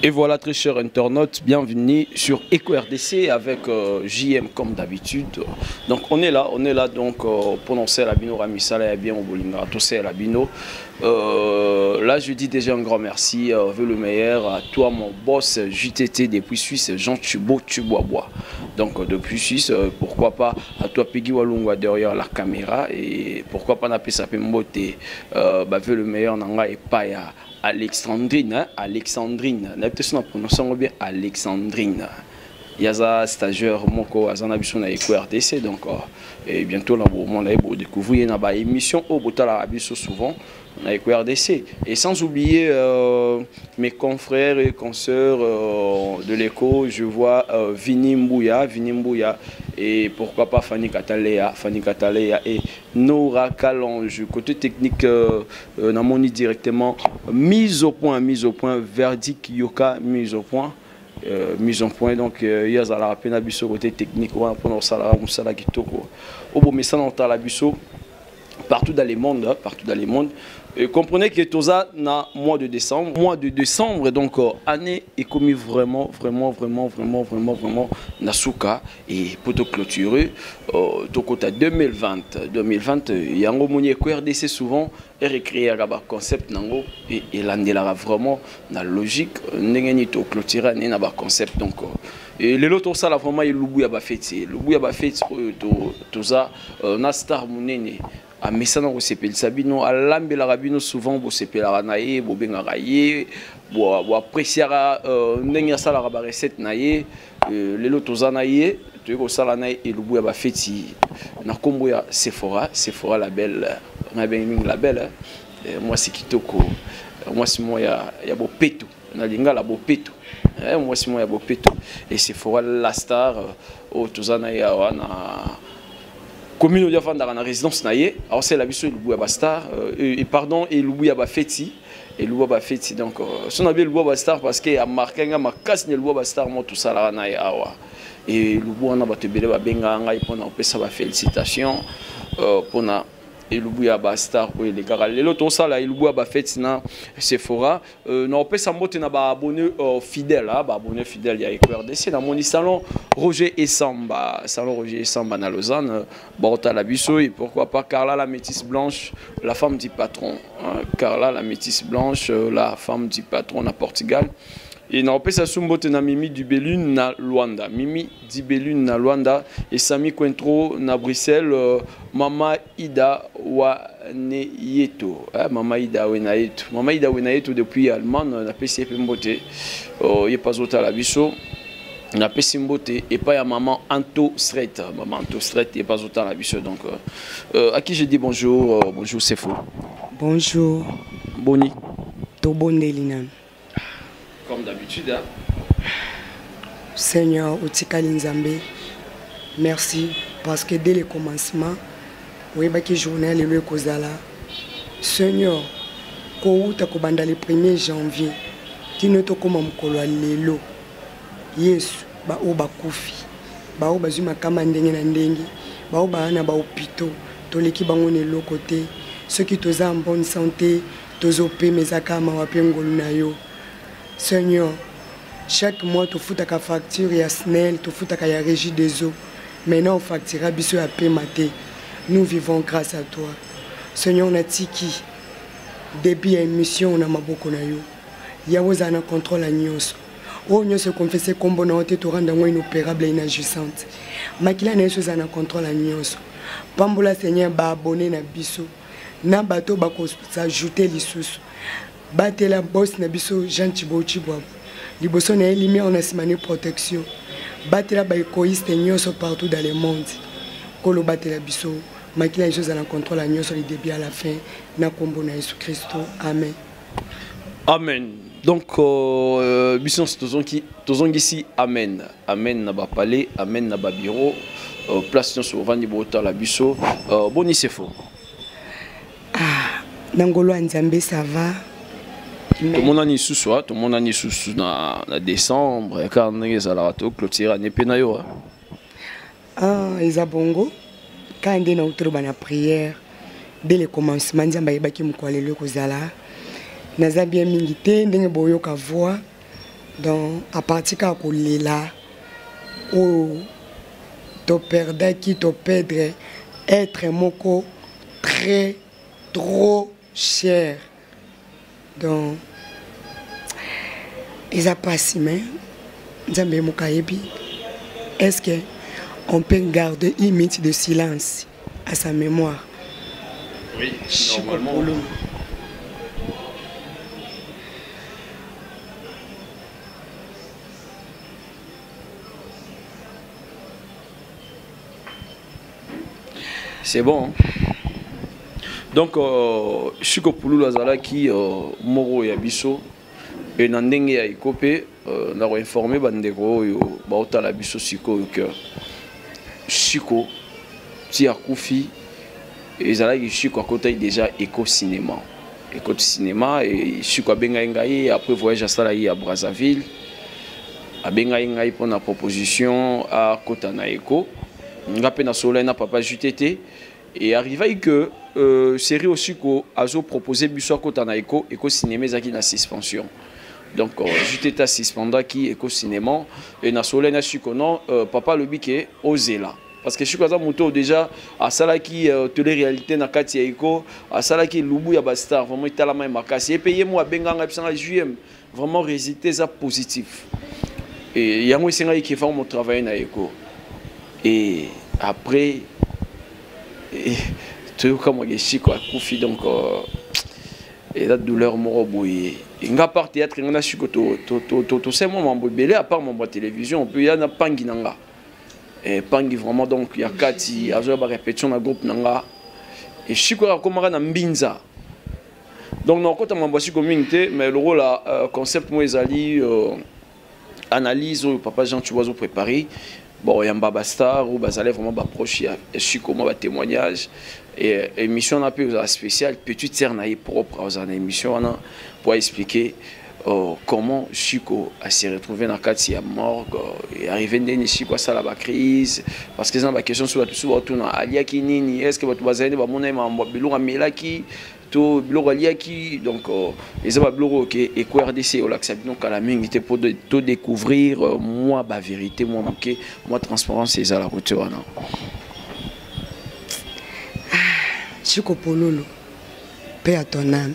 Et voilà, très chers internautes, bienvenue sur Eco RDC avec JM comme d'habitude. Donc on est là donc pour nous la bino Ramisala et bien au Bolinga, tous la bino. Là je dis déjà un grand merci, veux le meilleur à toi mon boss JTT depuis Suisse, Jean Tubois. Donc depuis Suisse, pourquoi pas à toi Peggy Walungwa derrière la caméra et pourquoi pas n'appeler ça Pembote, veux le meilleur nanga et pas ya. Alexandrine, n'a prononçant bien Alexandrine. Il y a un stagiaire moko azana biso na Eco RDC donc et bientôt là on va découvrir une émission au botala biso souvent na Eco RDC et sans oublier mes confrères et consoeurs de l'écho, je vois Vini Mbouya et pourquoi pas Fanny Katalea et Nora Kalonge. Côté technique, on a moni directement mise au point, verdict Yoka, mise au point. Mise en point, donc il y a la peine à biso côté technique, on va prendre ça là, on s'en a quitté au beau mais ça on t'a la biso partout dans les mondes, comprenez que tout ça na mois de décembre donc année est commis vraiment nasuka et pour te clôturer donc côté 2020 il y a un moni Eco RDC souvent et récréer un concept nango et l'andela vraiment la logique n'engagni to clôturer année na ba concept donc et les autres ça là vraiment il lubu ya ba fête tout ça na star munene a mesana ko sepel sabino a lambela rabino souvent bo sepela naye bo benga ye bo apprécier ndenge sala ba recette naye lelo tozana ye to ko sala naye e lubu ya ba feti na kombo ya Sephora label na benga label moi c'est kitoko moi c'est moi ya bopeto na linga la bopeto moi c'est moi ya bopeto et Sephora la star o tozana ya wana commune de la résidence naie alors c'est la biso Lubu Abastar et pardon et Lubu Abafeti et Lubu Abafeti donc son appelé Lubu Abastar parce qu'il a marqué un macasse ne Lubu Abastar moi tout ça là naie awa et Lubu on a battu belle ba benga ngai pour na pesa ba félicitations pour na et Lubu Abastar pour les gars l'autre ça là Lubu Abafeti na Sephora na pesa mote na ba abonné fidèle là ba abonné fidèle il y a Eco RDC dans mon salon Roger et Samba na Lausanne Borta la Bisso et pourquoi pas Carla la métisse blanche la femme du patron Carla la métisse blanche la femme du patron à Portugal et na opesa sumbote na Mimi Dibelune na Luanda et Sami Cointreau na Bruxelles Mama Ida Waneyeto Mama Ida Waneyeto depuis Allemagne na PCP Mbote y pas autre la Bisso na Pessimbote et pas à maman Anto Strait et pas autant la biche donc à qui je dis bonjour c'est faux. Bonjour. Boni. To bondelina. Comme d'habitude hein? Seigneur Otikali Nzambe, merci parce que dès le commencement oui bah que journée le kozala Seigneur ko uta ko banda le 1er janvier kino to koma mukolo lelo Yesu ba oba kufi ba oba zuma kama ndenge na ndenge ba oba na ba hôpitaux toleki bango ne lokote ceux qui toza en bonne santé tozope mezaka mawapengolu na yo Seigneur chaque mois tu futaka facture ya SNEL tu futaka ya régie des eaux maintenant on facturera biso ya pemate nous vivons grâce à toi Seigneur on a tiki depuis émission on a maboko na yo yawoza na contrôle nyonso oh nous se confesser comme bon hôte to rendre moi inopérable et inagissante makila na yesu na contrôle nyonso pambola Seigneur ba abonné na biso na bato ba ko s'ajouter lisusu batela boss na biso Jean Chibwa liboso na elimi on a simane protection batela ba égoïste nyonso partout dans le monde kolo batela biso makila yesu na contrôle nyonso du début à la fin na kombo na Yesu Christo amen. Donc, mission tozongi ici, amen. Amen na ba palais, amen na ba bureau. Place sur Vandi Bota la biso. Boni c'est faux. Nangolo Nzambe ça va. Tout le monde a ni sous na décembre. Car on est à la rate clôture année penayo. Ezabongo. Quand on est dans la prière, dès le commencement, Nzambe yebaki mukwalelo kozala. Naza bien mingité ndenge boyoka voix Donc, à partir de là, où tu perdais qui te perdre, être moko très, trop cher. Donc, ils ont passé, mais est-ce qu'on peut garder une minute de silence à sa mémoire? Oui, normalement. C'est bon. Donc, Chiko Pouloulou Azalaki, Moro Yabiso, et Nandenge Yaikope, n'a informé Bandego, Baota Labiso Siko, que Chiko, Tia Koufi, et Zalaki Chiko à côté déjà éco-cinéma. Éco-cinéma, et Chiko Bengaïngaï, après voyage à Salaï à Brazzaville, à Bengaïngaï pour la proposition à Kotana Eko. Ngapé na Solène na papa JTT et arrivé que série aussi ko azo proposé biso Kotana Eko cinéma zaki na suspension. Donc JTT suspenda qui Eko cinéma et na Solène na sukono papa le biké ozela parce que Chiko za moto déjà à sala qui télé réalité na kati Eko à sala qui lubu ya bastar vraiment itala mai makasi et payé moi benganga pisanga JM vraiment résultat ça positif et yango singa qui fait mon travail na Eko. Et après, tu vois comment je suis quoi, Koufi donc et la douleur m'a bouillé. Il y a part théâtre, il y a suis que tout c'est moi m'en belé à part mon télévision, puis il y a Pangi nanga. Et Pangi vraiment donc il y a Kati, azo ba répétition na groupe nanga. Et je suis quoi comme na Mbinza. Donc non quand on m'a communauté, mais le rôle concept moi ezali analyse papa Jean tu vas préparer. Bon, il y a un babastar où vous allez vraiment approcher et Chiko moi témoignage et émission on a pu spéciale petite sœur naïe propre aux émission pour expliquer comment Chiko a s'est retrouvé dans le cadre de la morgue et arrivé dans Chiko ça la crise parce que c'est une question sur tout sur alia qui nini est-ce que votre bazane va mon aimant bilou amelaki tout bilou aliaki donc les aba bilou que et RDC au lac Sabino Kalaming était pour tout découvrir moi ba vérité moi manqué moi transparence c'est à la route non Chiko Pololo paix à ton âme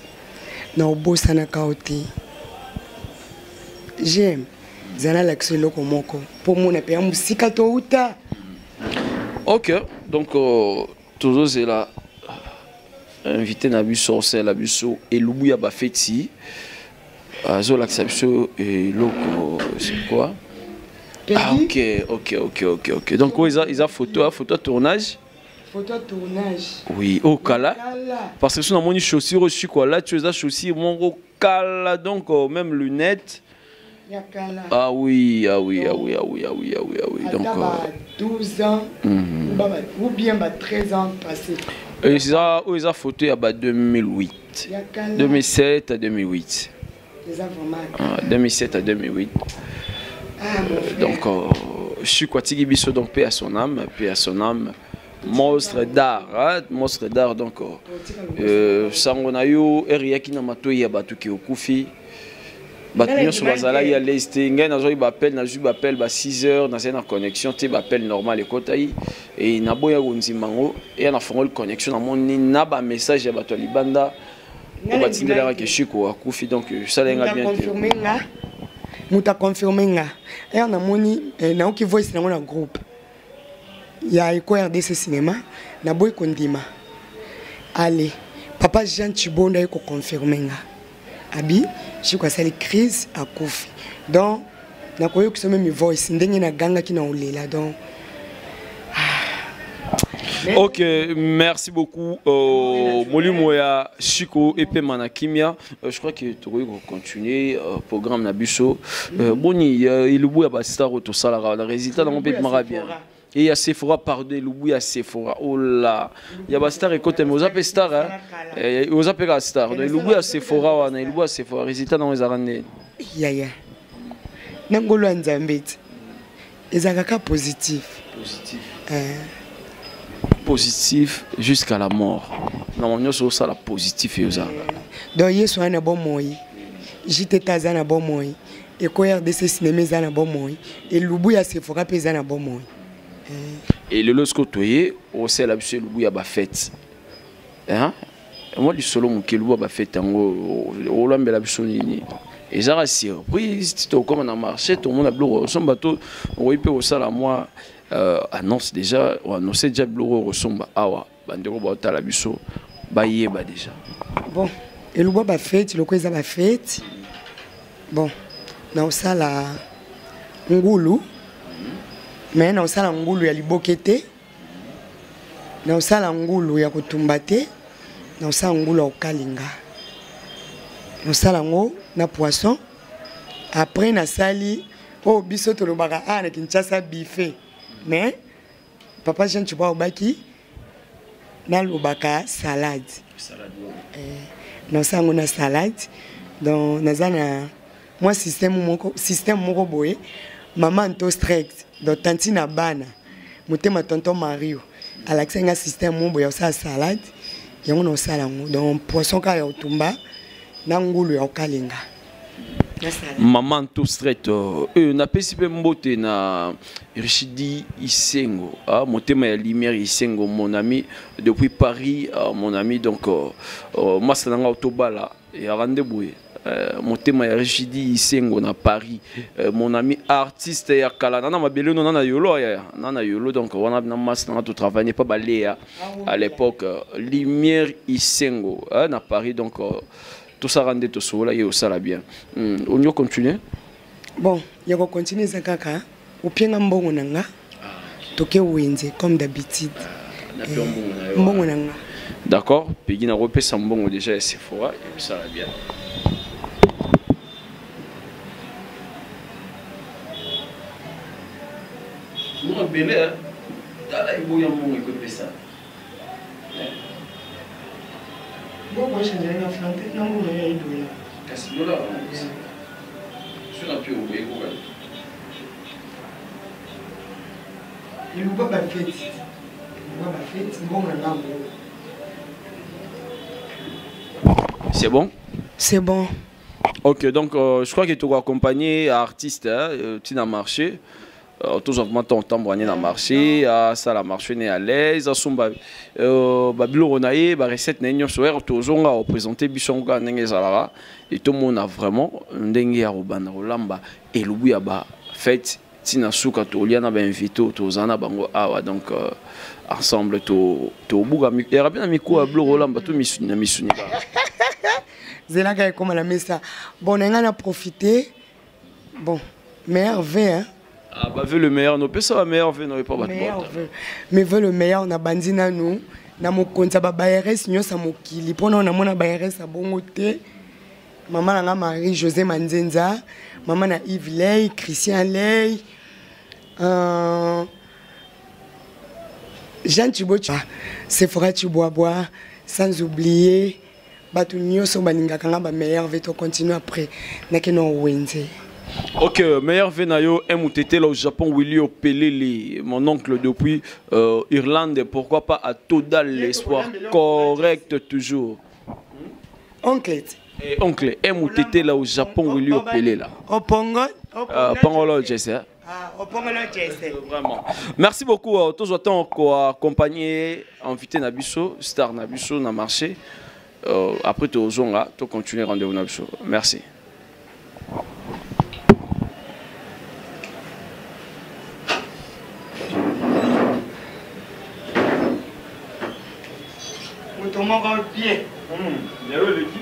na obosa na kaoti j'aime zana l'accès loko moko pour mon paix musika to uta. OK donc toujours c'est là invité na biso c'est la biso et lubuya ba feti azo l'accession et loko c'est quoi ah OK donc ils a photo tournage oui au Kala parce que sur mon chaussure aussi quoi là tu as chaussure mon Kala donc même lunettes ah oui donc 12 ans ou bien 13 ans passés. Et ça, ils ont photo il y a 2008, 2007 à 2008. 2007 à 2008. Donc, je suis Kwatigi Bisso, donc paix à son âme, monstre d'art, donc, Sangonayo, Eriaki Namatoyi, Abatuki Okufi. Batunion sur Bazala, il y a l'Est, il y a un 6 heures dans une connexion, il y a un normal et il y a un connexion, il y a un message, il y a un libanda, il y a un Keshiko, donc ça l'a bien confirmé. Il y a confirmé. Et on a moni, na qui voit dans un groupe. Il y a Eko RDC cinéma, na boy kondima. Allez, papa Jean Chibonda Eko confirmé. Abi, je crois que c'est la crise à Koufi. Donc, je crois que c'est même voice. Ndenge na ganga qui na olela donc. OK, merci beaucoup. Moli Moya, Chiko et Pemana Kimia. Je crois que tu vas continuer programme Nabuso. Boni, il y a Bastar au Tosalara. Le résultat dans mon pays de bien. Et il y a Sephora par des loups, il y a Sephora. Oh là, il y a Bastar et côté, mais vous appelez Star, hein? Vous appelez Star. Donc, il y a Sephora, il y a Sephora. Résultat dans les arènes. Ya. Nangolo Nzambet. Les agaka positif. Positif jusqu'à la mort. Normalement, c'est ça la positif. Donc, il y a un bon moyen. J'étais à un bon moyen. et ko RDC cinéma eza na bomoi et lubu ya Sephora pe eza na bomoi. Et le lorsque toyé au sel absolu lubu ya ba fête. Hein? Moi du solo mon lubu ba fête ngo o lambela biso nini. Et ça surprise tu comme on a marché tout le monde a bloqué son bateau on peut au sala moi annonce déjà on annonce déjà bloqué resomba awa bandeko ba tala biso ba yeba déjà. Bon, et lubu ba fête le ko eza ba fête. Bon, na osala ngulu mais na osala ngulu ya libokete na osala ngulu ya kotumba te na osala ngulu ya kokalinga na osala ngo na poisson après na sali oh biso tolobaka na Kinshasa buffet mais papa Jean Tchouba obaki na lobaka salade na osala ngo na salade donc nazana moi système moko boye maman to strict donc tantine bana motema tonton Mario alaxenga système mo boye sa salade yango no sala ngo donc poisson ka ya otumba na ngulu ya okalinga maman to strict na pesipe mbote na Richidi Isengo motema ya lumière Isengo mon ami depuis Paris mon ami donc masananga otobala ya rendez-vous motema ya Richidi Isengo na Paris mon ami artiste ya kala nana mabelo nana yolo ya nana yolo donc on a na mas na tout travailler pas baléa à l'époque lumière Isengo na Paris donc tout ça rendait tout cela et ça la bien on y continue bon il y a continuer ça kaka au pienga mbongo nanga toke wenze comme d'habitude mbongo nanga d'accord puis na repesa mbongo déjà c'est fort et ça la bien. Moi, belle, là, il faut y avoir un peu de ça. Bon, moi, je suis allé en France, non, vous m'avez dit. Qu'est-ce que là? Je suis un peu oublié, quoi. Il ne va pas faire. Il ne va pas faire. Bon, c'est bon? C'est bon. Ok, donc je crois que tu vas accompagner artiste, tu n'as marché. Tous en temps dans le marché, ça la marché n'est à l'aise, somba babilo onaye ba recette n'enyo soir tozonga représenter bisonga ndenge zalara et tout le monde a vraiment ndenge ya robana rolamba et lubu ya ba fête tina suka to liana ba invité tozana bango awa donc ensemble to buga mi era bien mi ko babilo rolamba to misuni na misuni ba zelaka comme la mesa bon nga na profiter bon merveille hein. Ah bah veut le meilleur, nous peut ça meilleur veut nous pas battre. Mais veut le meilleur na bandina nous na mokonza ba BRS nyosa mokili pona na mona BRS abongo te maman na Marie José Manzenza maman na Yves Ley Christian Ley Jean Thibaut Sephora Chiboaboa sans oublier batu nyoso baninga kanga ba meilleur veut to continuer après na keno wenze. Ok, meilleur Venayo, MUTT là au Japon, Willy Opelele, mon oncle depuis Irlande, pourquoi pas à Total l'espoir, correct toujours. Oncle. Et oncle, MUTT là au Japon, Willy Opelele là. Au Pongol. Pongolo, j'essaie. Au Pongolo, j'essaie. Vraiment. Merci beaucoup. Tous autant qu'on accompagné, invité Nabiso, star Nabiso, na marché. Après, tu as là, tu continues rendez-vous Nabiso. Merci. Comment on va le pied? Bien l'équipe.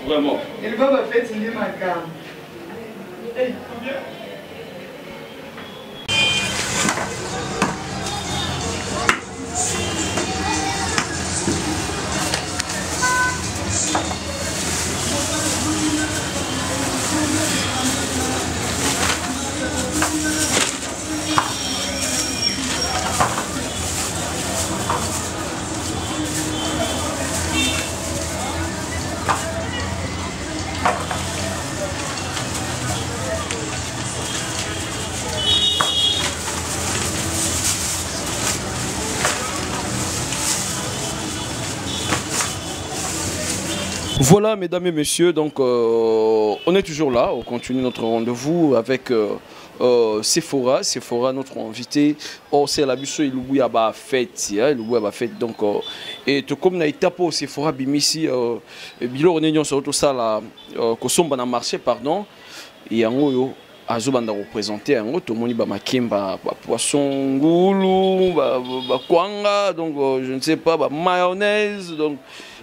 Vraiment. Ele vai para frente de uma cama. Voilà, mesdames et messieurs, donc on est toujours là, on continue notre rendez-vous avec Sephora. Sephora, notre invité. Oh, c'est la biso il loue à ba fête, il loue à ba fête. Donc et tout comme na étape au Sephora bimisi bilo on est sur tout ça là kosomba na marché pardon. Et en haut azobanda représenter en haut tout le monde ba makemba ba poisson ngoulou ba kwanga donc je ne sais pas ba mayonnaise donc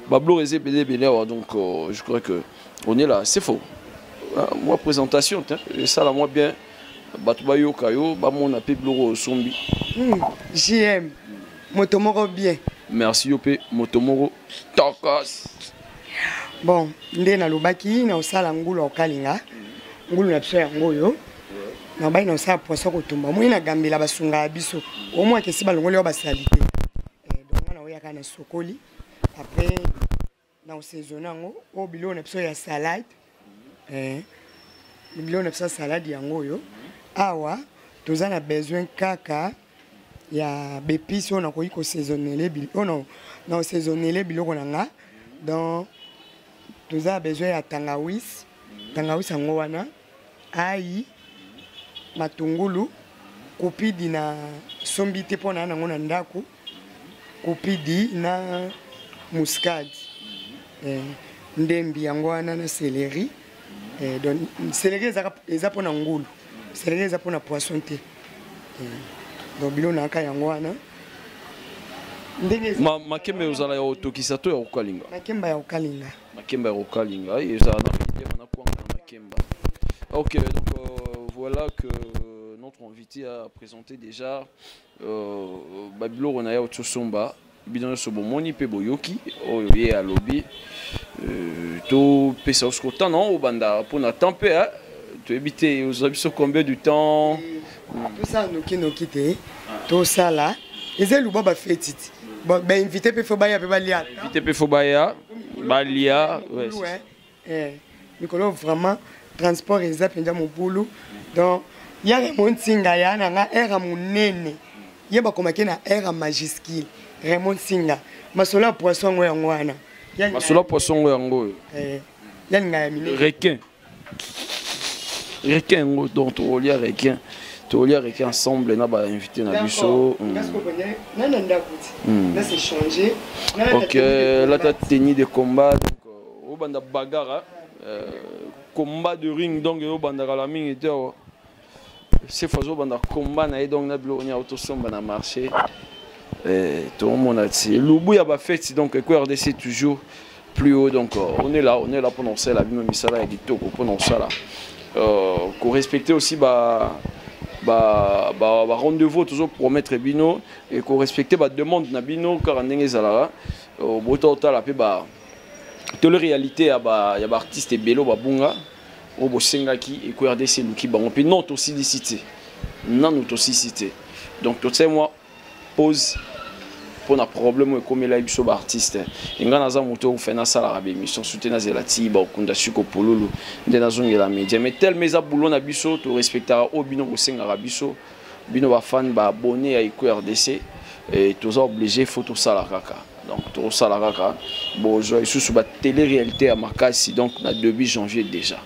Bablo Rézé donc je crois que on est là, c'est faux. Moi présentation, ça là moi bien. Batubayo Kayo, Bamon a Peblo Sombi. JM, Motomoro bien. Merci Yopé, Motomoro. Tokos. Bon, ndé na lobaki na osala ngulu okalinga. Ngulu na pso ya ngoyo. Na bai na osala poisson kotumba. Moi na gambela basunga biso. Au moins que si balongoli ba salité. Donc na oya kana sokoli. Après, dans saison, au bilo on a besoin de salade. Le bilo on a besoin de salade yango. Awa, tous on a besoin de kaka. Il y a des épices on a quoi saisonner les bilo. Oh non, dans saisonner les bilo on a. Donc, tous on a besoin de tangawizi. Tangawizi yango wana. Aïe, matungulu. Kopidi na sombite pona na ngona ndako. Kopidi na muscade, ndembi yango wana na céleri, donc céleri eza pona ngulu, céleri eza pona poisson te, donc bilo naka yango wana ndenge makemba ozala ya otokisa to ya okalinga makemba ya okalinga ezala na idée na kwanga na makemba. Ok, donc voilà que notre invité a présenté déjà babilo on a ya otosomba bidon so bomoni pe boyoki oyo ye alobi to pesa oskota non au banda pona tempé to éviter aux abiso combien du temps tout ça no kité to sala ezelu baba fetiti ba invité pe fo baya pe balia invité pe fo baya balia ouais Nicolas vraiment transport ezap nda mo bulu donc ya montinga ya na era munene yeba komake na era majuscule Raymond Singa, Masola poisson ou yangoana. Masola poisson ou yango. Requin. Requin, donc tu lis requin. Tu lis requin ensemble, n'a pas invité na biso. Là c'est changé. Ok, là tu as tenu des combats donc au banda bagarre, combat de ring donc au banda la mine était c'est faisant banda combat na donc na bilo on a autosomba na marché. Tout le monde a dit Loubou a fait donc RDC toujours plus haut donc on est là pendant ça la vie même ça là et tout pendant ça là qu'on respecter aussi rendez-vous toujours pour mettre bino et qu'on respecter demande na bino car en ezala au boto la pe toute la réalité ya artiste bello bunga au bosengaki et RDC luki bango pe non toxicité donc tout ça moi pose pour un problème comme il a eu sur artiste il y a un moto fait na sala rabe mission soutenir zelati ba kunda suko pololo ndena zonge la média mais tel mes aboulon na biso to respectera au bino ko senga rabiso bino ba fan ba abonné à RDC et tous obligé photo sala kaka donc to sala kaka bon je suis sur la télé réalité à Makasi donc na début janvier déjà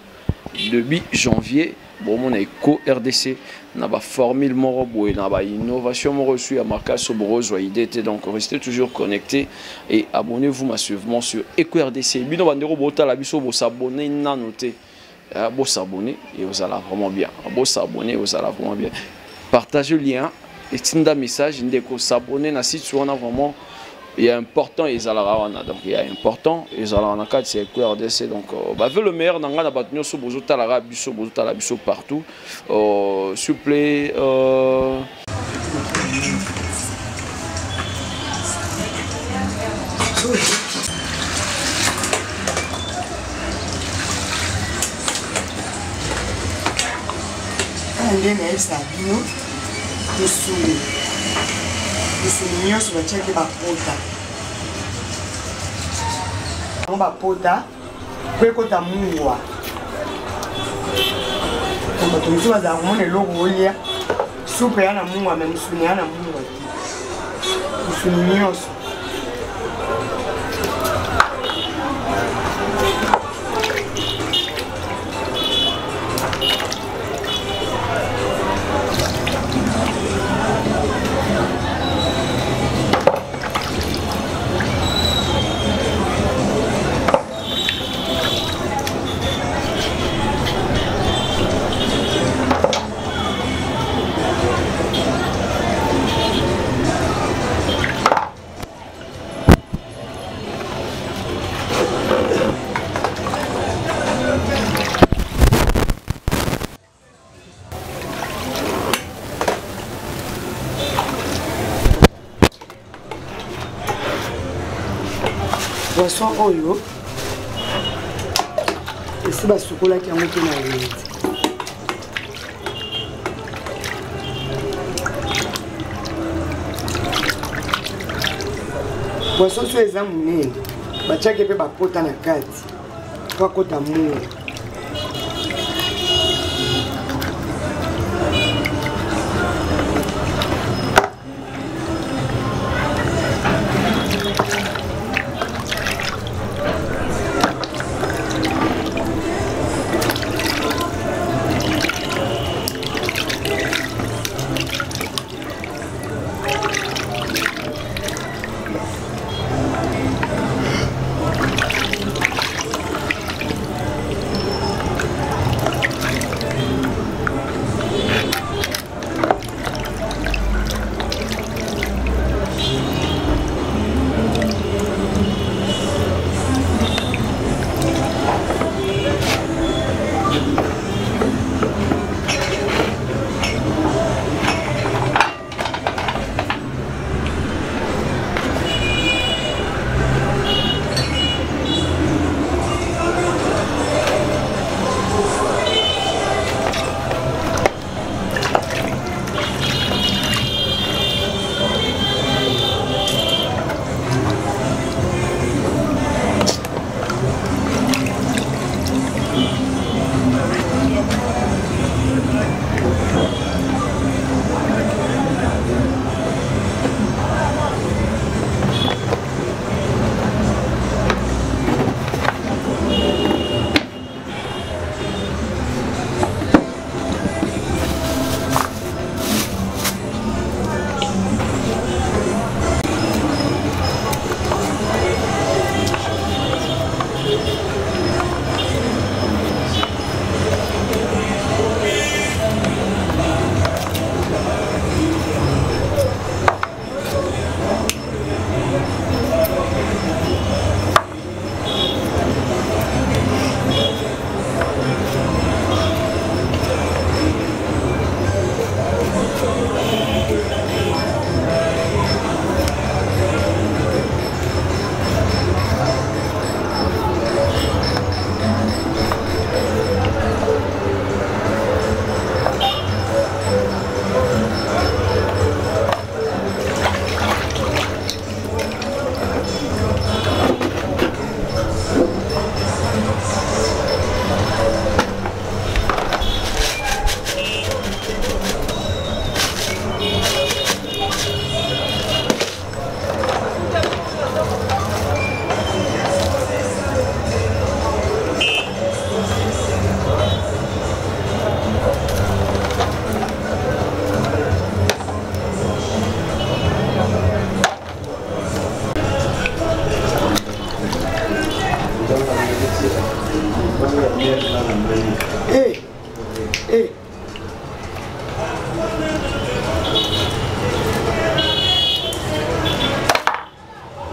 début janvier bon mon éco RDC n'a pas formule moro boy n'a pas innovation moro reçu à Makasi sur Borozo idée donc restez toujours connectés et abonnez-vous massivement sur Eco RDC bino bandero bota la biso bo s'abonner na noter bo s'abonner et vous allez vraiment bien bo s'abonner vous allez vraiment bien partagez le lien et tinda message ndeko s'abonner na site on a vraiment il y a important Ezalawana, donc il y a important Ezalawana 4 c'est QRDC, donc bah veut le meilleur dans la battu sur Bozota la biso Bozota la biso partout, s'il vous plaît. ndenge esa bino tosuli nyonso batiaki bapota yango bapota po ekota mungwa bato mosusu bazala komona eloko olia supe ya na mungwa me musuni ya na mungwa te musuni nyonso poisson oyo esi basukolaki yango mpe na wenze poisson so eza monene batiaki mpe bapota na kati po akota mungwa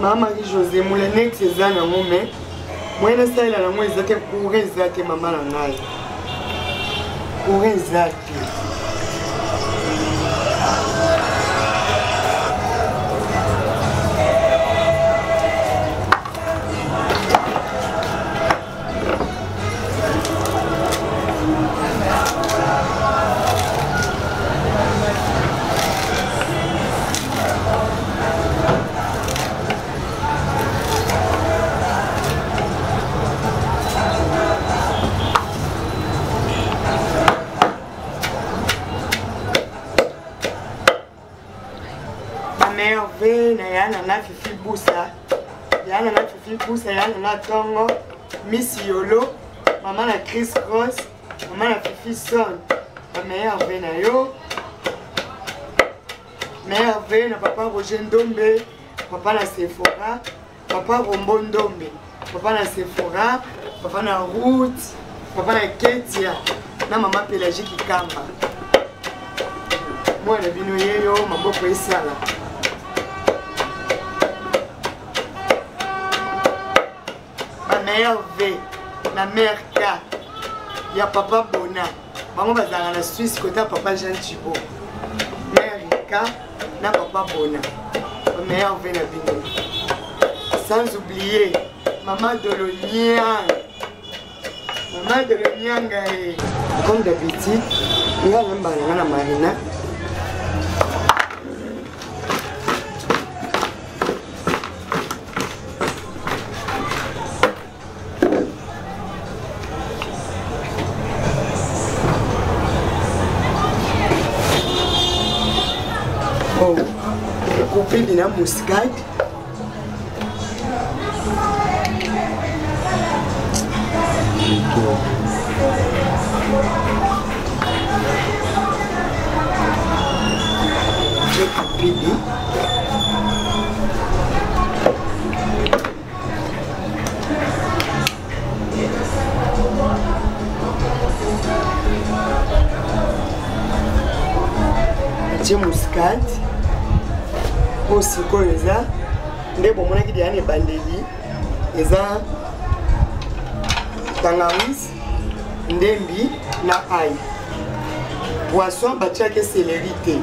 Maman José Moulenet, c'est un homme. Moi, je sais que moi, j'étais pour réaliser maman en aïe. Pour réaliser. Yana fifi busa yana na fifi busa yana na tongo Miss Yolo maman na Chris Cross maman na fifi son ma meilleure veille na yo meilleure veille na papa Roger Ndombe papa na Sephora papa Rombo Ndombe papa na Sephora papa na Ruth papa na Ketia na maman Pélagie Kikamba moi na bino yeyo maboko esala. Meilleure V, la mère K, il y a papa Bona. Maman va dans la Suisse côté papa Jean Thibault. Mère K, na papa Bona. La meilleure V la bino. Sans oublier maman de l'Oniang. Maman de l'Oniang. Comme d'habitude, il y a un la marina. Coupé de la muscade. C'est muscade. Aussi quoi ça? Les bons qui viennent bandeli, ça tangawizi, ndembi na ail. Poisson batia que célérité.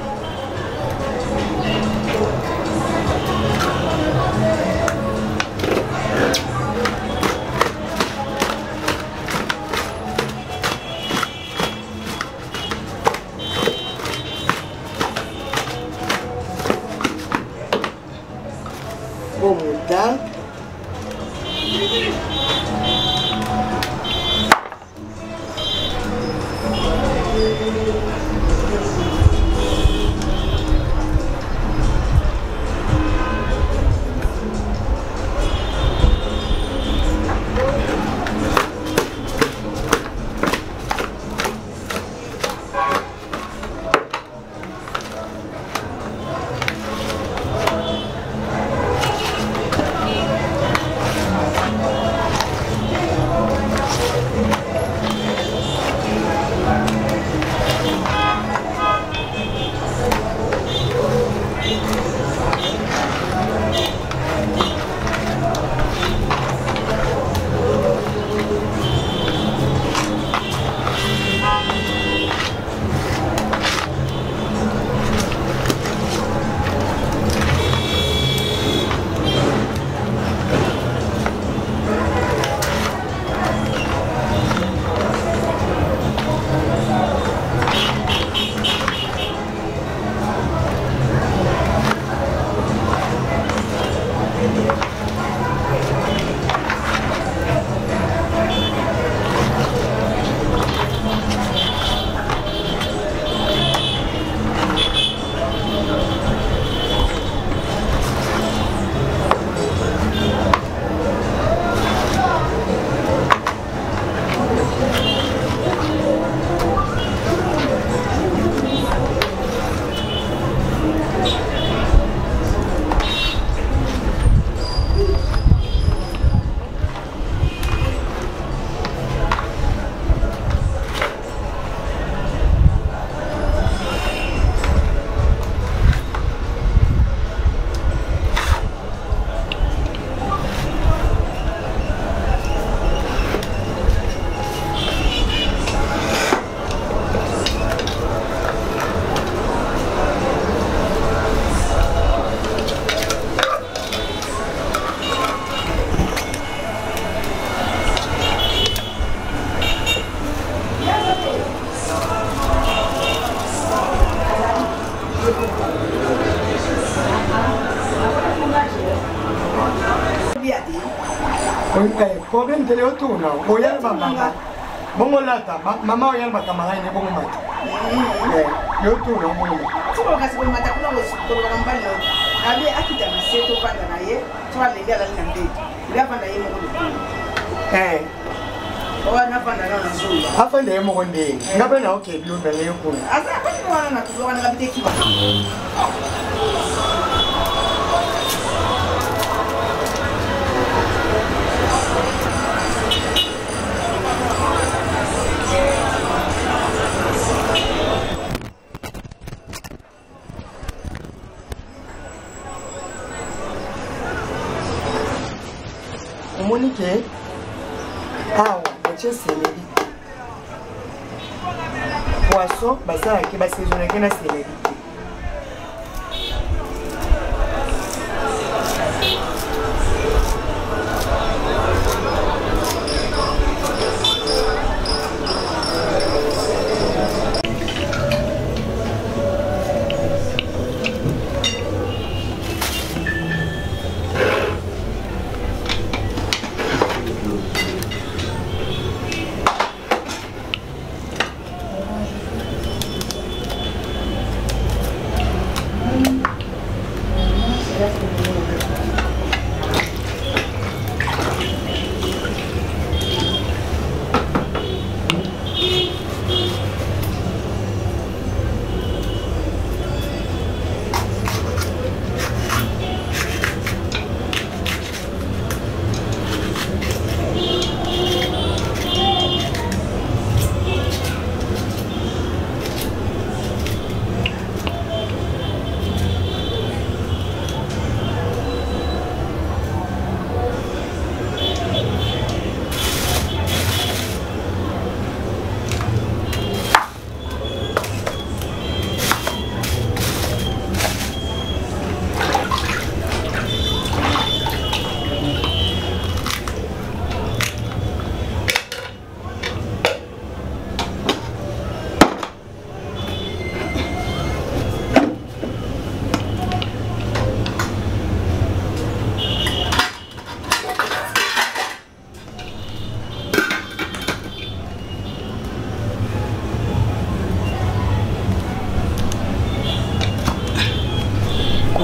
problème télé autour non oya maman bongo lata maman oya ba camarade ne bongo mata yo tout non bongo tu vois kasi bongo mata kuna ko mbali abi akita miseto panda na ye tu va lenga la ngande ila panda ye mo wana panda na nzuri afanda ye mo nde ngabe na okay bio bele yo kuna asa kwa wana na kutoka na labite kiba Monique, c'est céleri. Poisson, ça qui va saisonner la céleri.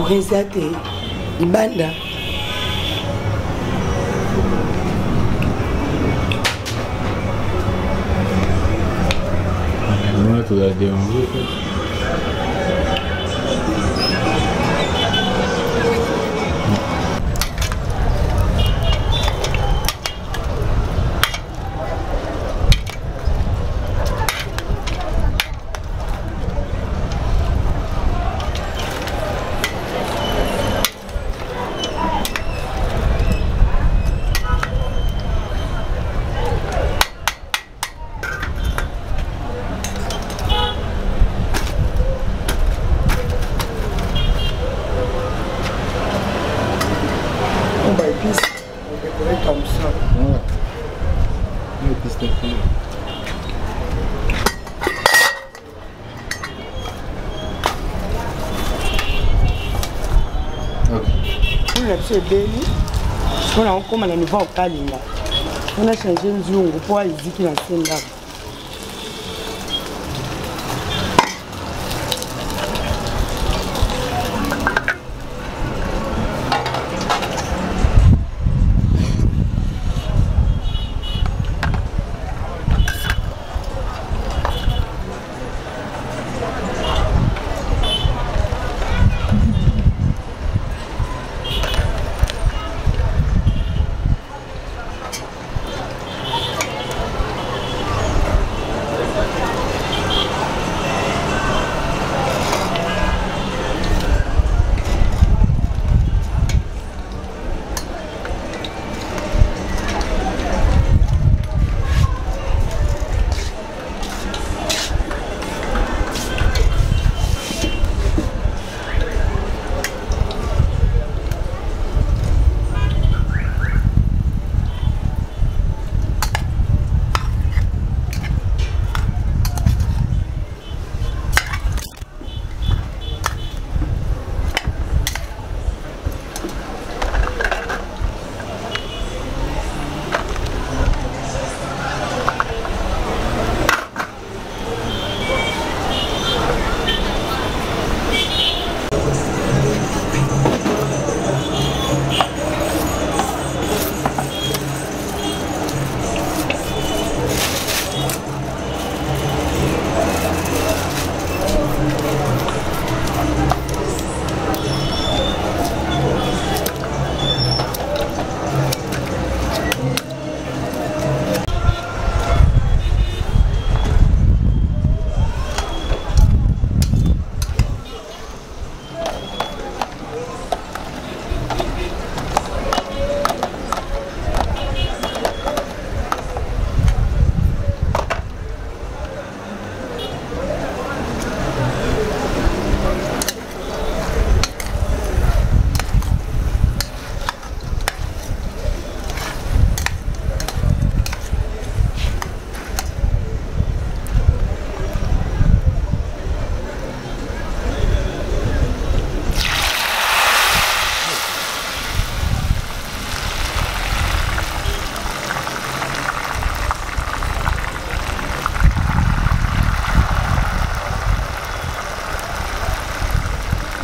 Rezate ibanda non tu la déranger on a comme on niveau au Kalinga. On a changé une zone pour aller dire qu'il a fait là.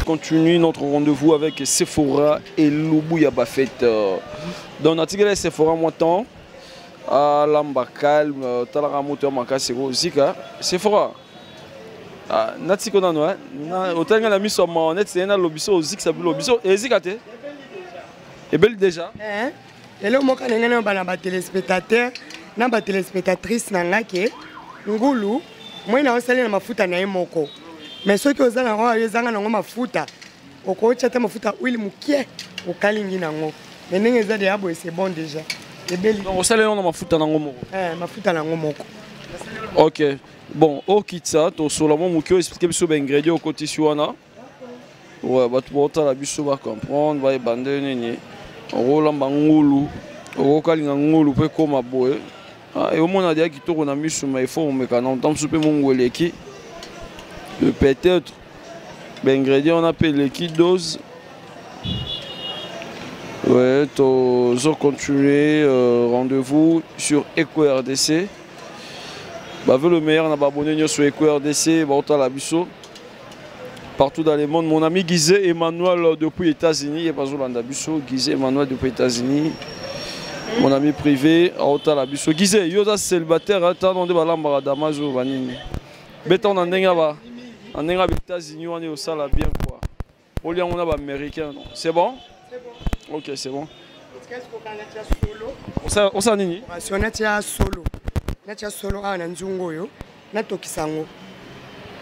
continue notre rendez-vous avec Sephora et Lubuya Bafet. Dans l'article Sephora Moitan, à Lamba Calme, Talaramoto Makasego Zika, Sephora. Natiko Nano, autant que la mise sur mon net, c'est un lobiso, Zik Sabu Lobiso, et Zikate. Et belle déjà. Et là, moi, quand on a un téléspectateur, on a une téléspectatrice, Ngulu, moi, je suis allé dans ma fouta na moko. Mais ceux qui ont ma fouta, au coach, ma fouta, oui, mouké, au kalingi nango. Mais n'engagez des abos, c'est bon déjà. Et belle. On s'est allé dans ma fouta na moko. Ma fouta na moko. Ok. Bon, au kitsa, to solamo mouké, expliquer sur les ingrédients au côté suana. Ouais, bah tu vas la biso va comprendre, va y bander nini. On roule en bangulu, on kalinga ngulu, peut comme aboye. Et au moins, on a dit qu'on a mis sur mes fonds, mais quand on entend super mon goleki, peut-être, l'ingrédient on appelle l'équidose. Ouais, on continuer rendez-vous sur EcoRDC. Bah, le meilleur, on a abonné sur EcoRDC, bah, on a la biso. Partout dans le monde, mon ami Guizé Emmanuel depuis les États-Unis, il est pas là biso, Guizé Emmanuel depuis les États-Unis. Mon ami privé, à Otalabiso. Guizé, Yoda célibataire, attends, on est à Damaso, Vanini. Béton en Nengaba. En Nengaba, États-Unis, on est au Sala bien quoi. Au lieu, on a américain. C'est bon? C'est bon. Ok, c'est bon. On s'en est. On a solo. On a solo à Nanzungo, on a Tokisango.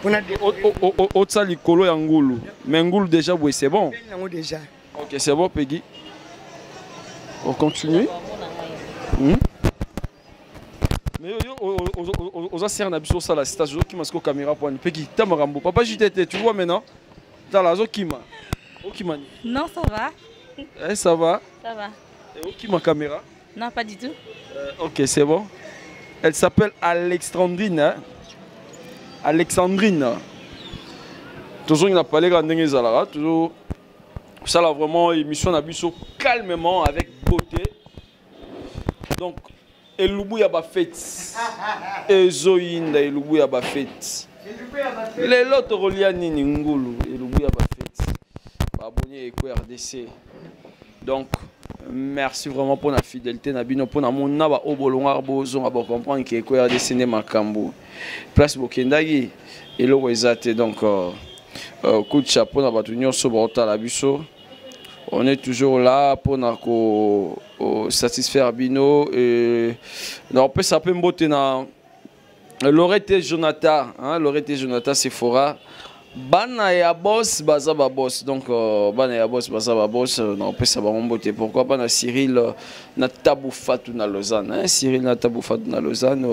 On a Likolo et Angoulou. Mais Angoulou déjà, oui, c'est bon. Déjà. Ok, c'est bon, Peggy. On continue. Mais on a serré un abus sur la station qui m'a caméra pour une Peggy. Tamarambo. Papa, JTT, tu vois maintenant? T'as la Zokima. Non, ça va. Eh, ça va? Ça va. Et qui ma caméra? Non, pas du tout. Ok, c'est bon. Elle s'appelle Alexandrine. Hein? Alexandrine. Toujours, il n'a pas les grands Zalara. Toujours, ça là vraiment émission d'abus calmement avec beauté. Donc, Elubuya Bafet. Ezoïnda Elubuya Bafet. Les autres reliani Ngulu Elubuya Bafet. Abonné EcoRDC. Donc, merci vraiment pour la fidélité. Nabino pour mon naba obolonga bozo aba comprendre que EcoRDC n'est makambo. Place Bokendagi et le Wezate. Donc, coup de chapeau na batunyo soborota la biso. On est toujours là pour satisfaire Bino. Et on peut s'appeler Mbote na Lorette Jonathan. Lorette Jonathan Sephora. Bana ya boss, baza ba boss. Donc, bana ya boss, baza ba boss. On peut savoir Mbote. Pourquoi pas na Cyril na Taboufatou na Lausanne. Cyril na Taboufatou na Lausanne.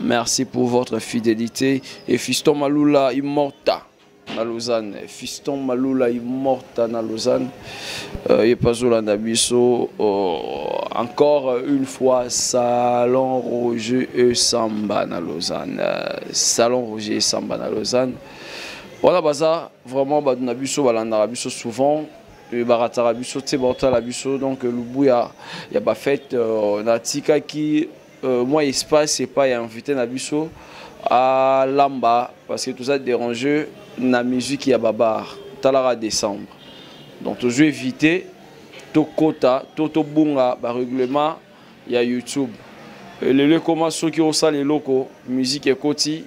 Merci pour votre fidélité. Et Fiston Maloula Immorta. Na Lausanne, Fiston Maloula Immorta na Lausanne, et pas Nabiso. Encore une fois, Salon Roger et Samba na Lausanne. Salon Roger et Samba na Lausanne. Voilà, baza vraiment Nabiso, Balandabiso souvent. Et Baratarabiso, Tsebortalabiso. Donc, Lubuya, il y a pas fait. Natika qui, moi, espace, c'est pas invité Nabiso à Lamba, parce que tout ça dérange. La musique y a babar talara décembre donc toujours éviter to quota toto bunga ba règlement il y a YouTube et les comment ceux qui ont ça les locaux musique et koti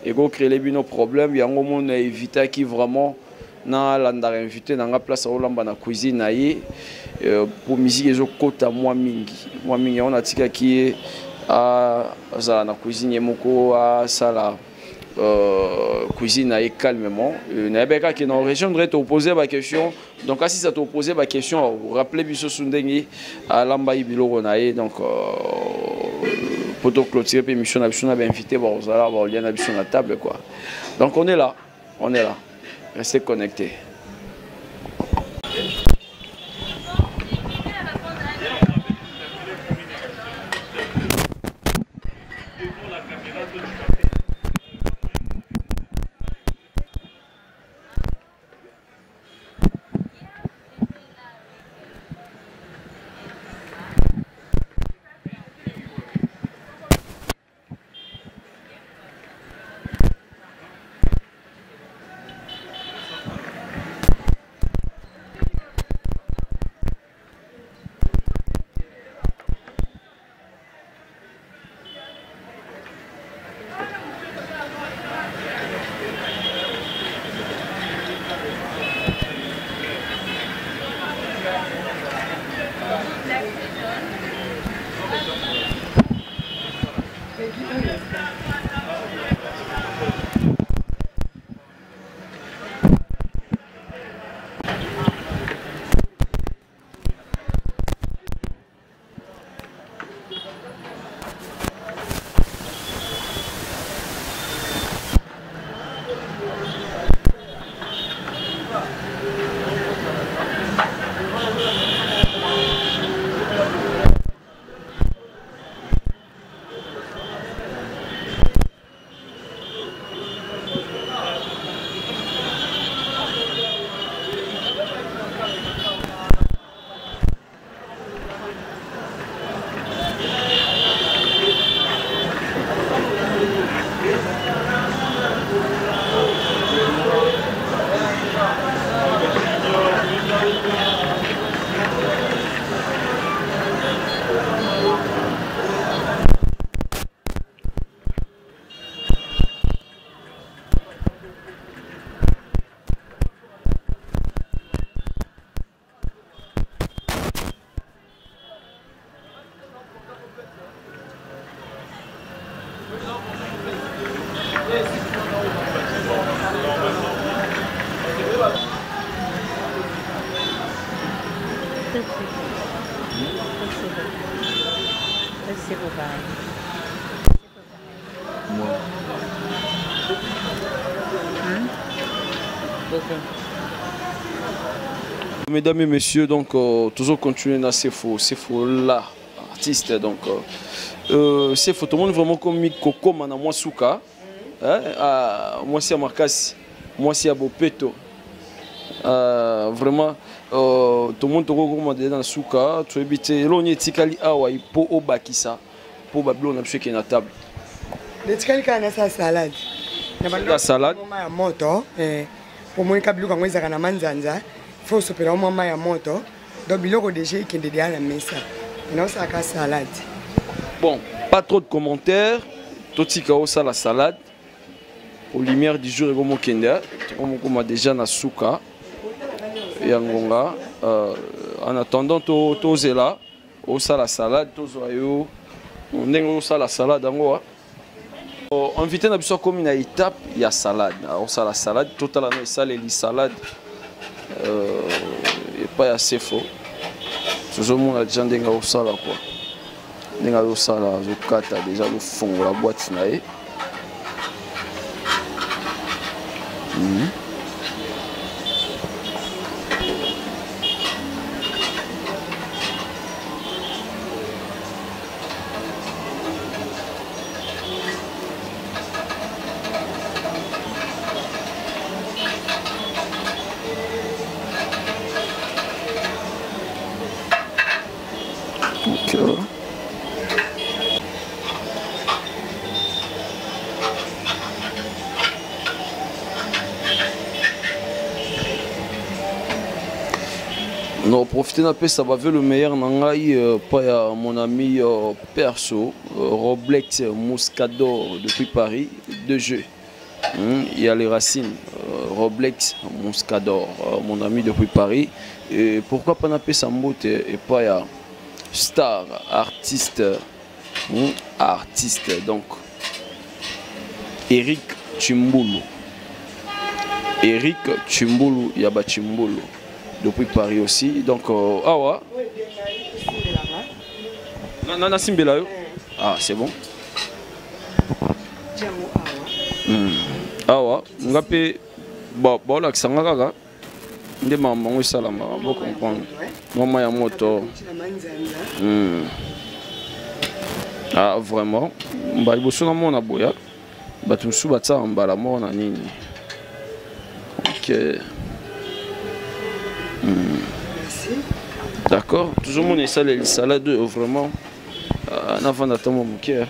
et go créer les bino problèmes il y a un moment éviter qui vraiment na landa invité dans la place au lamba na cuisine aïe pour musique et quota moi mingi on a tika qui est à la cuisine et moko à sala cuisine et calmement. N'abeka qui est dans la région devrait te poser ma question. Donc si ça te pose ma question, rappelez Bisso Sundengi à Lambaï Bilogonae. Donc pour te clôturer l'émission, on a bien invité bon ça là, on a bien sur la table quoi. Donc on est là, restez connectés. Mesdames et messieurs, donc toujours continuer dans ces faux là, artiste donc ces photos, tout le monde vraiment comme Coco mana moi souka, moi c'est Marcas, moi c'est Abopeto, vraiment tout le monde recommande dans souka, tu habites l'on est tikali awa ipo obakisa, pour Babylone absolument qui est na table. Le tikali kana sa salade. La salade. Ya moto, pour moi kabilu quand ils na manzanza. Il faut se faire un moment à moto. Donc, il y a des gens qui sont derrière la mesa. Non, c'est la salade. Bon, pas trop de commentaires. Tout ça, la salade. Aux lumières du jour, on a déjà na souka. Et en attendant, tout est là. On a la salade, on a la salade. Invité à comme une étape, il y a salade. On a la salade, totalement salade. Et pas assez faux. Toujours mon agent denga au sala quoi. Denga au sala, je cata déjà le fond la boîte nae. Non, profitez d'un peu, ça va faire le meilleur. Pas mon ami perso, Roblex Moscador depuis Paris, deux jeux. Il y a les racines, Roblex Moscador, mon ami depuis Paris. Et pourquoi pas n'a pas sa moute et pas star, artiste, artiste. Donc, Eric Chimbulu. Eric Chimbulu, Yaba Chimbulu. Depuis Paris aussi, donc awa. Non, Simbela. Ah, c'est bon. Awa, ngapé bon là que ça ngaka. Ndé maman oui ça là ma bon comprendre. Maman ya moto. Ah vraiment. Ba iboso na mona boya. Ba tumsu batsa mbala mona nini. OK. D'accord, toujours mon salade vraiment en avant d'attendre mon cœur.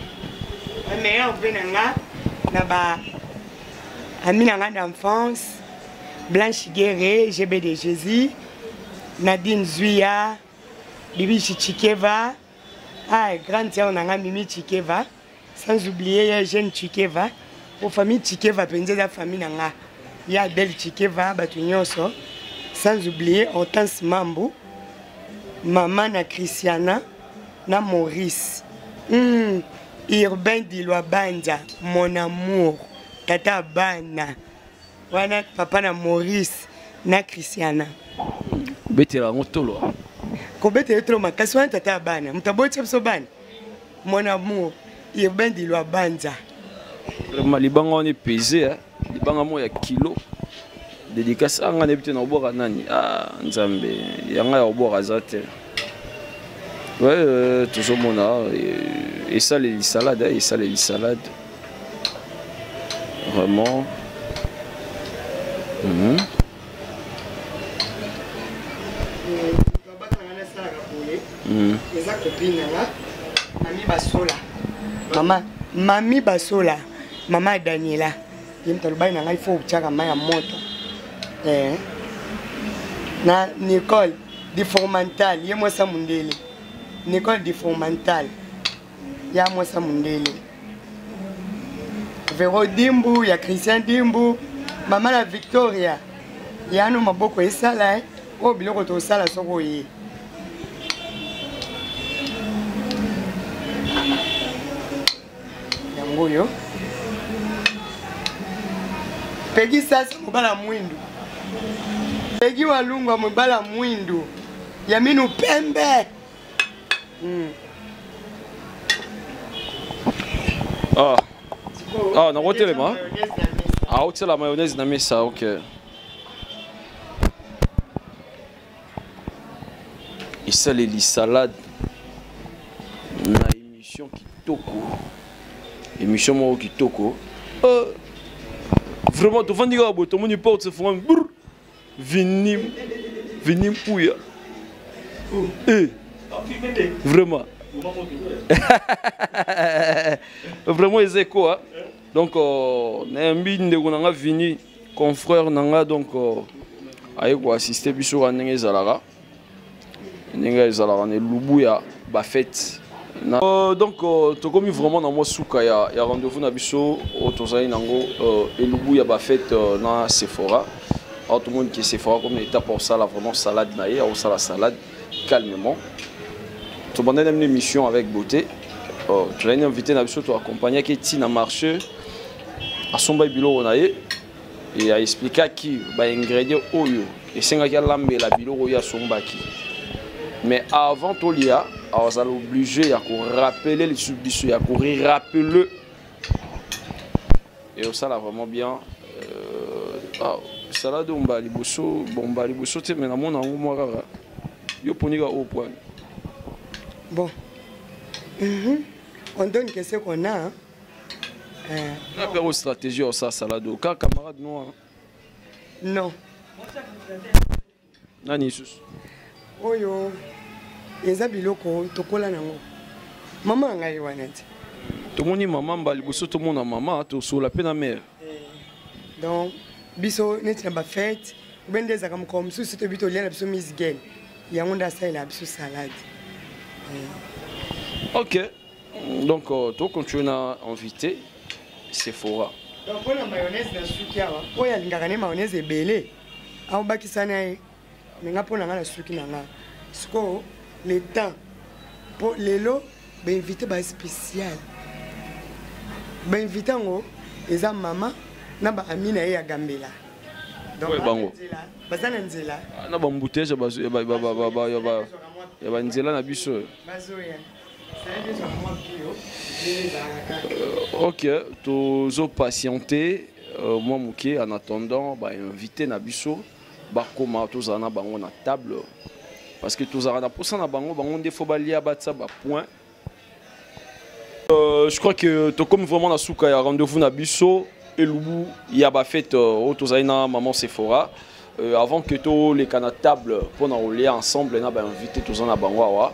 Mais on vient là-bas, ami d'enfance, Blanche Guéré, GB de Jésus, Nadine Zuya, Bibi Chichikeva, grande sœur Mimi Chikeva, sans oublier jeune Chikeva, aux familles Chikeva, pendant la famille nanga, il y a Del Chikeva, Batunyoso. Sans oublier Hortense Mambo, maman na Christiana, na Maurice. Urbain Dilwa Banja, mon amour, tata Bana. Wana papa na Maurice, na Christiana. Betela motolo. Ko betela trop makasi wana tata Bana. Mtaboti so Bana. Mon amour, Urbain Dilwa Banja. Vraiment libanga on est pesé hein. Libanga mo ya kilo. Dédicace à un habité dans le nani Nzambe yanga ya obora zate ouais toujours mon art et ça les salades vraiment Mami Basola Mama Daniela il faut que maya moto na Nicole di Formental ye moi sa mundele Nicole di Formental ya moi sa mundele Vero Dimbu ya Christian Dimbu mama la Victoria ya no maboko esala o biloko to sala soko ye yango yo Pegi sasa mubala mwindu Pegi walungwa mubala mwindu Yaminu pembe Ah. Ah, on a roté les mains. Ah, c'est la mayonnaise na mesa, ok. Et ça, les salades. Na émission Kitoko. Émission Moro Kitoko. Vraiment, tu vas dire que tout le monde porte ce fond. Vinim Pouya. Vraiment. Vraiment, les échos. Donc, on a un bin de vini, confrère Nanga, donc, aïe assister bisou à Nenga Zalara. Nenga Zalara, ne Lubuya, Bafet. Donc, tu commis vraiment dans moi souka, il y a rendez-vous na biso, autosaï nango, et Lubuya Bafet na Sephora. Alors, tout le monde qui est Sephora, comme l'étape pour ça, là, vraiment salade naïe, ou ça la salade, calmement. Tu as une émission avec beauté. Tu as invité na biso, tu as accompagné qui est na marché. À son bail bilo et a expliqué qui ba ingrédients oyo et c'est nga lambe la bilo oyo son baki mais avant tout il y a on allait obligé à rappeler les subissus à courir rappeler et ça là vraiment bien salade bomba liboso tu mais na mon en moi yo poniga au point bon on donne qu'est-ce qu'on a hein? On a fait une stratégie au salade. Aucun camarade noir. Non. Nani sus. Oyo. Ezabiloko tokola nango. Maman ngai wanete. Tout le monde est maman, tout le monde a maman, tout sur la peine à mère. Donc, biso net na ba fête, ben des akam comme sous cette bito lien biso Miss Girl. Ya onda ça la biso salade. OK. Donc tu continues à inviter Sephora. Donc on a mayonnaise na suki awa. Oya lingaka ne mayonnaise ebele. Awu bakisana ye. Ninga pona ngala suki nanga. Siko le temps pour lelo ba inviter ba spécial. Ba inviter ngo eza mama na ba amina ye ya Gambela. Donc bango. Bazana nzela. Na ba mbouteje ba ba nzela na biso. Bazoya. Ok, tous aux patientés, moi Mouké en attendant, bah invité Nabiso, bah comment tous en a bango na table, parce que tous en a pour ça na bango des fois balier à battre ça bah point. Je crois que tout comme vraiment na souka ya rendez-vous Nabiso et Lubu il y a bah fait tous na maman Sephora. Avant que tous les canaux table pour nous lier ensemble, na bah invité tous en a bango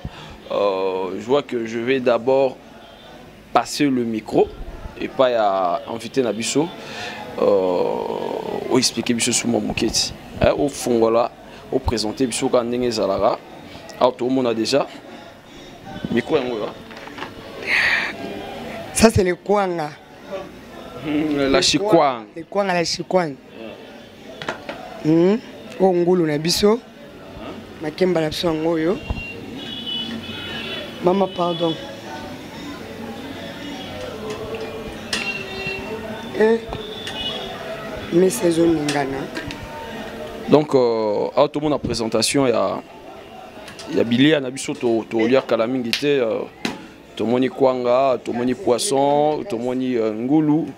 je vois que je vais d'abord passer le micro et pas à inviter Nabiso ou expliquer Biso sur mon moquette. Au fond, voilà, au présenter Biso quand Nenga Zalara. Alors tout le monde a déjà micro. Ça c'est le kwanga. La chikwang. Le kwanga la chikwang. O ngulu na biso. Makemba la biso ngoyo. Maman, pardon. Et mes saisons n'ingana. Donc, à tout le monde en présentation, il y a Billy, Anabiso, Toliar Kalamingité, Tomoni Kwanga, Tomoni Poisson, Tomoni Ngulu,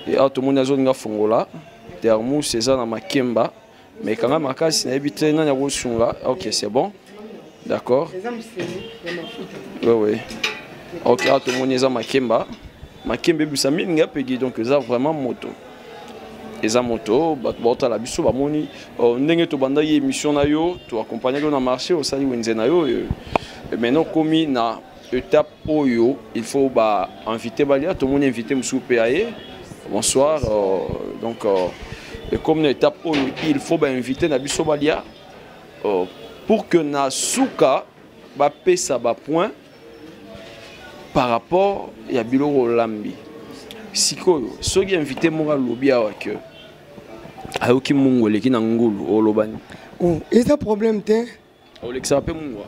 et à tout le monde a zone Fongola, Termou, César, Makemba. Mais quand même, si on a habité dans la Rosunga, ok, c'est bon. D'accord. Oui. Ok, tout le monde est à Makemba. Makemba, c'est donc ça vraiment moto. Et moto, tu as la biso, tu as une émission, tu accompagnes dans le marché, tu as et maintenant, comme il y a une étape où il faut inviter tout le monde est invité à bonsoir. Donc, comme une étape où il faut inviter Nabiso Balia. Pour que Nasuka paie sa point par rapport à Biloro Lambi. Si ceux qui invitent moi lobby avec Aoki Mungole qui n'angulu au Lobani. Oh, est-ce un problème te? Olexa pe mungwa.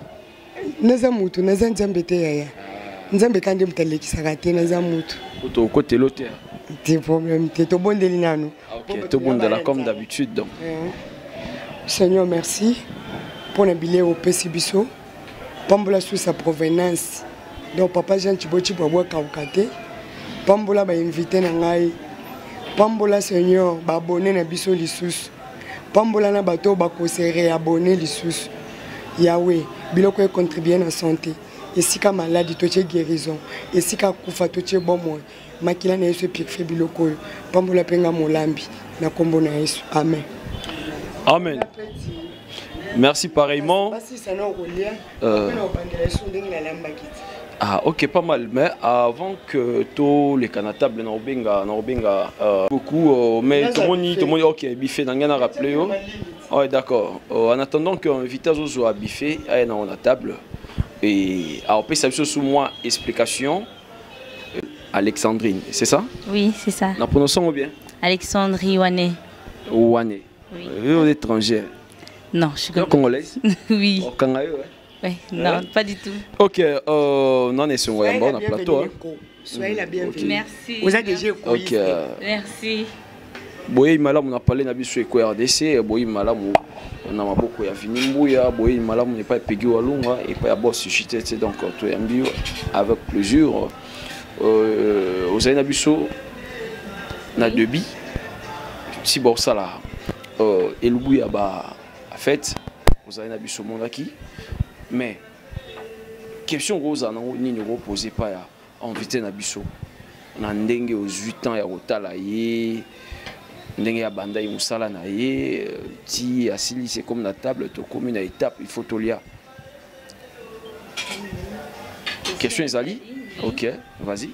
Naza mutu naza nzambete yaya. Nzambe kandi mutale kisagate naza mutu. Au côté l'hôtel. Des problèmes te to bondeli nanu. OK, to bondela comme d'habitude donc. Seigneur, merci. Pour un billet au Pessibiso, Pambola sous sa provenance. Donc, papa Jean Thibaut Kaukate, pambola ba invité na ngai pambola Seigneur ba abonné na biso lisusu pambola na bato ba ko se réabonner lisusu Yahweh biloko e contribuer na santé esika maladie to guérison esika kufa to bomo makila na Yesu purifier biloko pambola penga molambi na kombo na Yesu amen. Amen. Merci pareillement. Ah ok, pas mal, mais avant que tous les canatables n'obenga beaucoup, mais tout le monde ok, biffé n'a rien à rappeler. Ouais d'accord. En attendant qu'un invité soit biffé, il on a table et alors peut ça sous moi explication. Alexandrine, c'est ça? Oui, c'est ça. La prononciation bien? Alexandrie Wane. Wane. Oui. Vous êtes étranger? Non, je suis congolaise. Oui. Au Kangaï, ouais. Oui, non, pas du tout. Ok, non, on sur un bon plateau. Soyez la bienvenue. Merci. Vous êtes déjà ok. Merci. Boye malamu na parler na biso eko RDC, boye malamu on a beaucoup ya Vinimbuya, boye malamu n'est pas pégé walunga et pas ya boss suscité donc to yambio avec plaisir. Vous avez na biso na debi si bon ça là elubuya ba en fait vous avez na biso monaki mais question rosa na nini reposer pas ya invité na biso na ndenge aux 8 ans ya kotala ye ndenge ya banda yi musala na ye ti asili c'est comme la table to comme une étape il faut to lia question ezali ok vas-y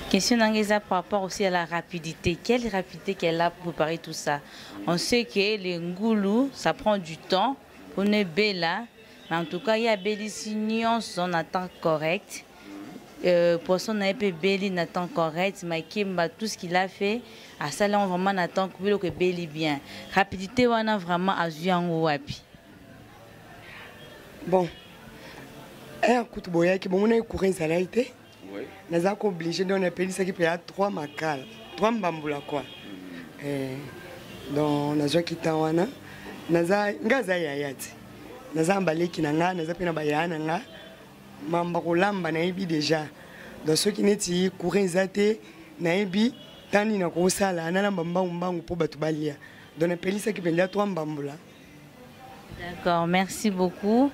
question d'Angeza par rapport aussi à la rapidité. Quelle rapidité qu'elle a pour préparer tout ça? On sait que les ngoulous, ça prend du temps. On est bella, mais en tout cas, il y a Bélissignon, on attend correct. Poisson n'a pas Béli, on attend correct. Mais tout ce qu'il a fait, à ça, là, on vraiment attend que Béli bien. Rapidité, on a vraiment à jouer en haut. Bon. Écoute, boya qui bon, on a couru ça là été. Nous sommes obligés de appeler ça qui peut être 3 macales, 3 mbambula quoi. Donc nous avons quitté wana, nous avons ngaza yayati. Nous avons balé qui nanga, nous avons pena bayana nga, mambakulamba na ibi déjà. Donc ceux qui n'étaient courants zate na ibi tani na kosala na mbamba mbangu pour batubalia. Donc appeler ça qui peut être 3 mbambula. D'accord, merci beaucoup.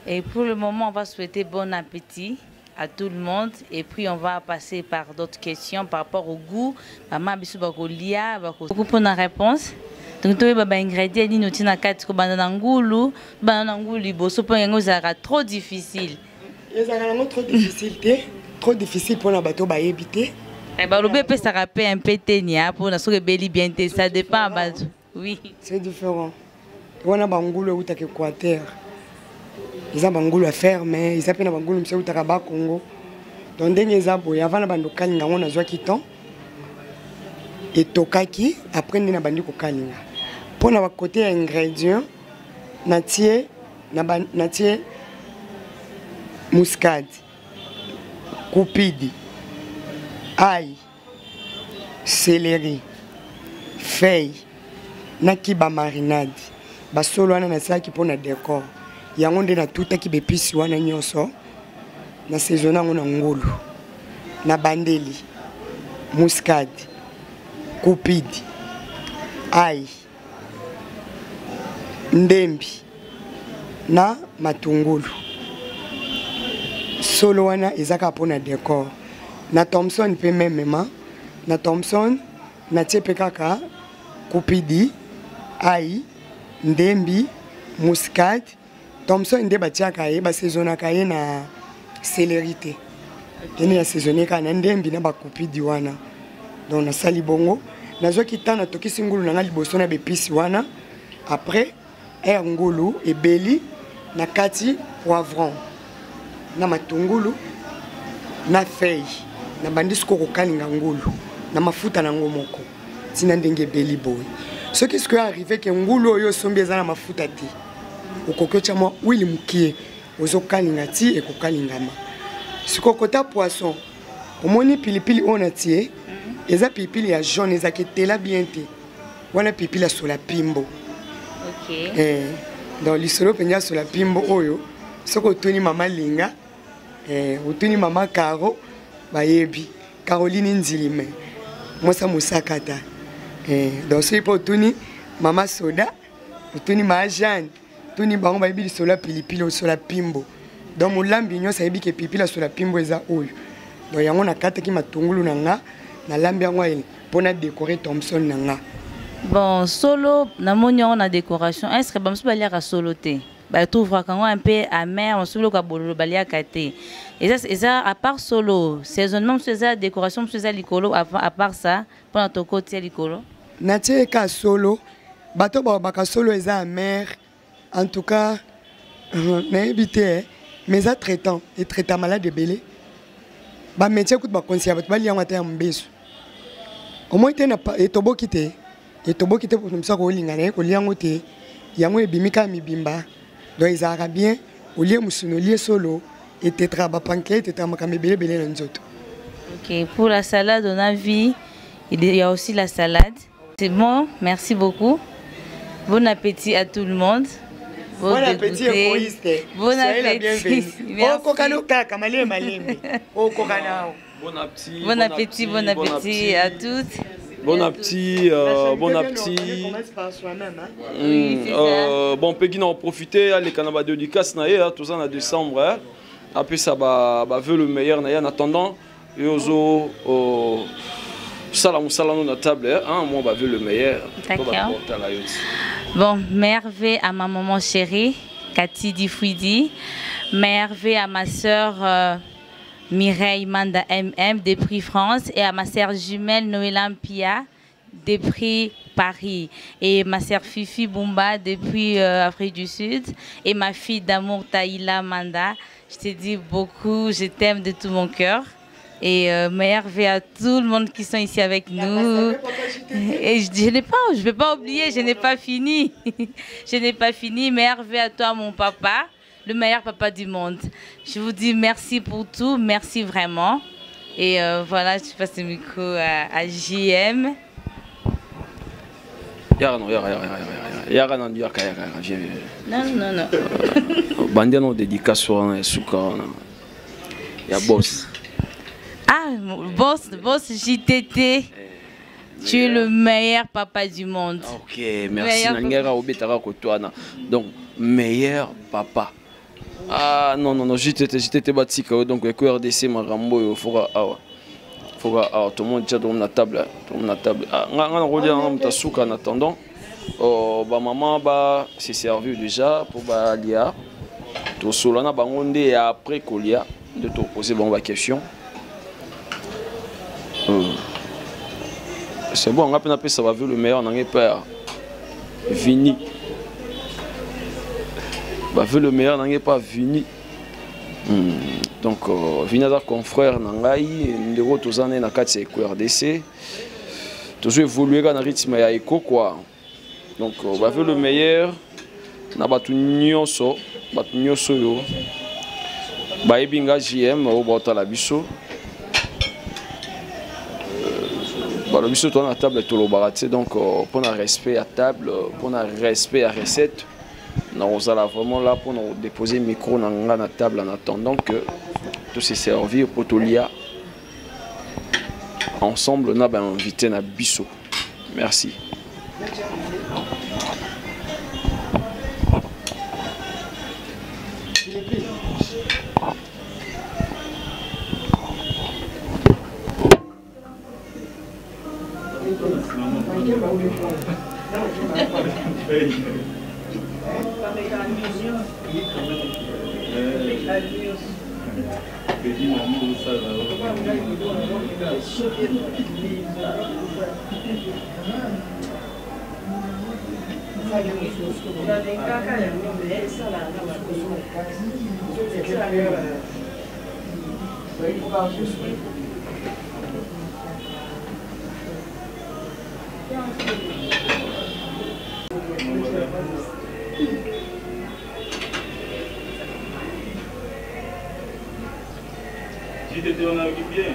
Et pour le moment, on va souhaiter bon appétit à tout le monde et puis on va passer par d'autres questions par rapport au goût. Maman bisu bakolia beaucoup pour la réponse. Donc toi baba ingrédients ni nous tina quatre ko banana ngulu boso po yango zara trop difficile. Ezara trop difficile trop difficile pour la bateau ba éviter. Et ba lobe peut ça rappeler un peu tenia pour na soke beli bien ça dépend bateau. Oui, c'est différent. On a bangulu ou ta Équateur. Ils ont bangulu à faire mais ils appellent bangulu monsieur utakaba Congo. Donc dernier zabo y avant la bande kalinga on a joué kiton et tokaki après ni na bandi ko kalinga. Pour na côté ingrédients natie muscade coupide ail céleri feuille nakiba marinade basolo wana na saki pour na décor. Yango nde na tuta ki bepisi wana nyonso na saisonna ngona ngolu na bandeli muscade coupide ail ndembi na matungulu solo wana ezaka pona décor na Thompson pe même na Thompson na tiepe kaka coupidi ail ndembi muscade Thompson nde batiaka ye ba saisonnaka ye na célérité. Ene ya saisonné kana ndembi na ba coupidi wana. Donc na sali bongo nazo kitana toki singulu na liboso na bepisi wana. Après ngulu ebeli na kati poivron na matungulu na feuille na bandisiko ko kalinga ngulu na mafuta na ngomoko. Tina ndenge beli boy. Ce qui est arrivé que ngulu oyo sombi eza na mafuta ti. Okokocha mo wili mukie ozo kalinga ti e ko kalingama. Sikokota poisson. Omoni pilipili ona tie eza pilipili ya jaune eza ketela bien te. Wana pilipili ya sola pimbo. OK. Dans l'isolo penya sola pimbo oyo soko tuni mama linga otuni mama Caro bayebi Caroline Nzilime moi ça musakata donc c'est pour Tony Mama Soda Tony ma Jeanne Tony bango bayebi sur la pilipili sur la pimbo donc mulambi nyo sayebi ke pilipili sur la pimbo eza oyo donc yango na kata ki matungulu nanga na lambi yango ele pona décorer Thompson nanga. Bon, solo, on a décoration. Est-ce que je vais aller solo? Je trouve un peu amer, solo et ça, à part solo, saisonnement, c'est décoration, c'est l'icolo, à part ça, pendant ton côté, l'icolo. Natie ka solo, bateau baka solo est amer, en tout cas, n'habité, mais ça traitant, et traitant malade de belé. Bah, métier coûte ma conscience, bah, lié en matin en beso. Au moins, et tobo quitté. Et tobo qui était pour nous ça au lingane au lien côté yango ebimika mibimba donc ils arabien au lien musuno lié solo et tetra ba pancake tetra makame belé belé nzoto. OK, pour la salade on a vu il y a aussi la salade. C'est bon, merci beaucoup. Bon appétit à tout le monde. Bon appétit égoïste. Bon appétit. Oh kokano kaka malé malé. Oh kokana. Bon appétit. Bon appétit, bon appétit à toutes. Bon appétit, bon appétit. Bon, Peggy en profiter, les canabas de dédicace, tout ça en décembre. Après ça, veut le meilleur. En attendant, yozo salam salam na table. Moi, veut le meilleur. D'accord. Bon, merveille à ma maman chérie, Cathy Difouidi. Merveille à ma soeur. Mireille Manda MM des prix France et à ma sœur jumelle Noéla Pia des prix Paris et ma sœur Fifi Bumba depuis Afrique du Sud et ma fille d'amour Taïla Manda. Je te dis beaucoup, je t'aime de tout mon cœur et merveille à tout le monde qui sont ici avec nous. Et je vais pas oublier, je n'ai pas fini. Je n'ai pas fini, merveille à toi mon papa. Le meilleur papa du monde. Je vous dis merci pour tout, merci vraiment. Et voilà, je passe le micro à JM. Non. Bandiano dédicace sur un souka. Il y a boss. Ah, boss JTT. Tu es le meilleur papa du monde. Ok, merci. Donc, meilleur papa. Ah non, j'étais bâti donc le QRDC m'a rambo fora tout le monde déjà dans la table on regarde ta souka en attendant maman s'est servi déjà pour lia tout solana bangonde et après colia de te poser la question c'est bon on a peine ça va vu le meilleur on a peur Vini. Vu le meilleur n'est pas Vini. Donc Vini est confrère Nangai, Ndero Tozane na kati QRDC. Toujours évoluer dans le rythme ya éco quoi. Donc vu le meilleur na batu nyonso yo. Ba ebinga JM au bota la biso. Le biso toi na table tout le baraté donc pour un respect à table, pour un respect à recette. Nous allons vraiment là pour nous déposer le micro dans la table en attendant que tout se servir pour tout lier. Ensemble, on a invité na biso. Merci. On a vu bien.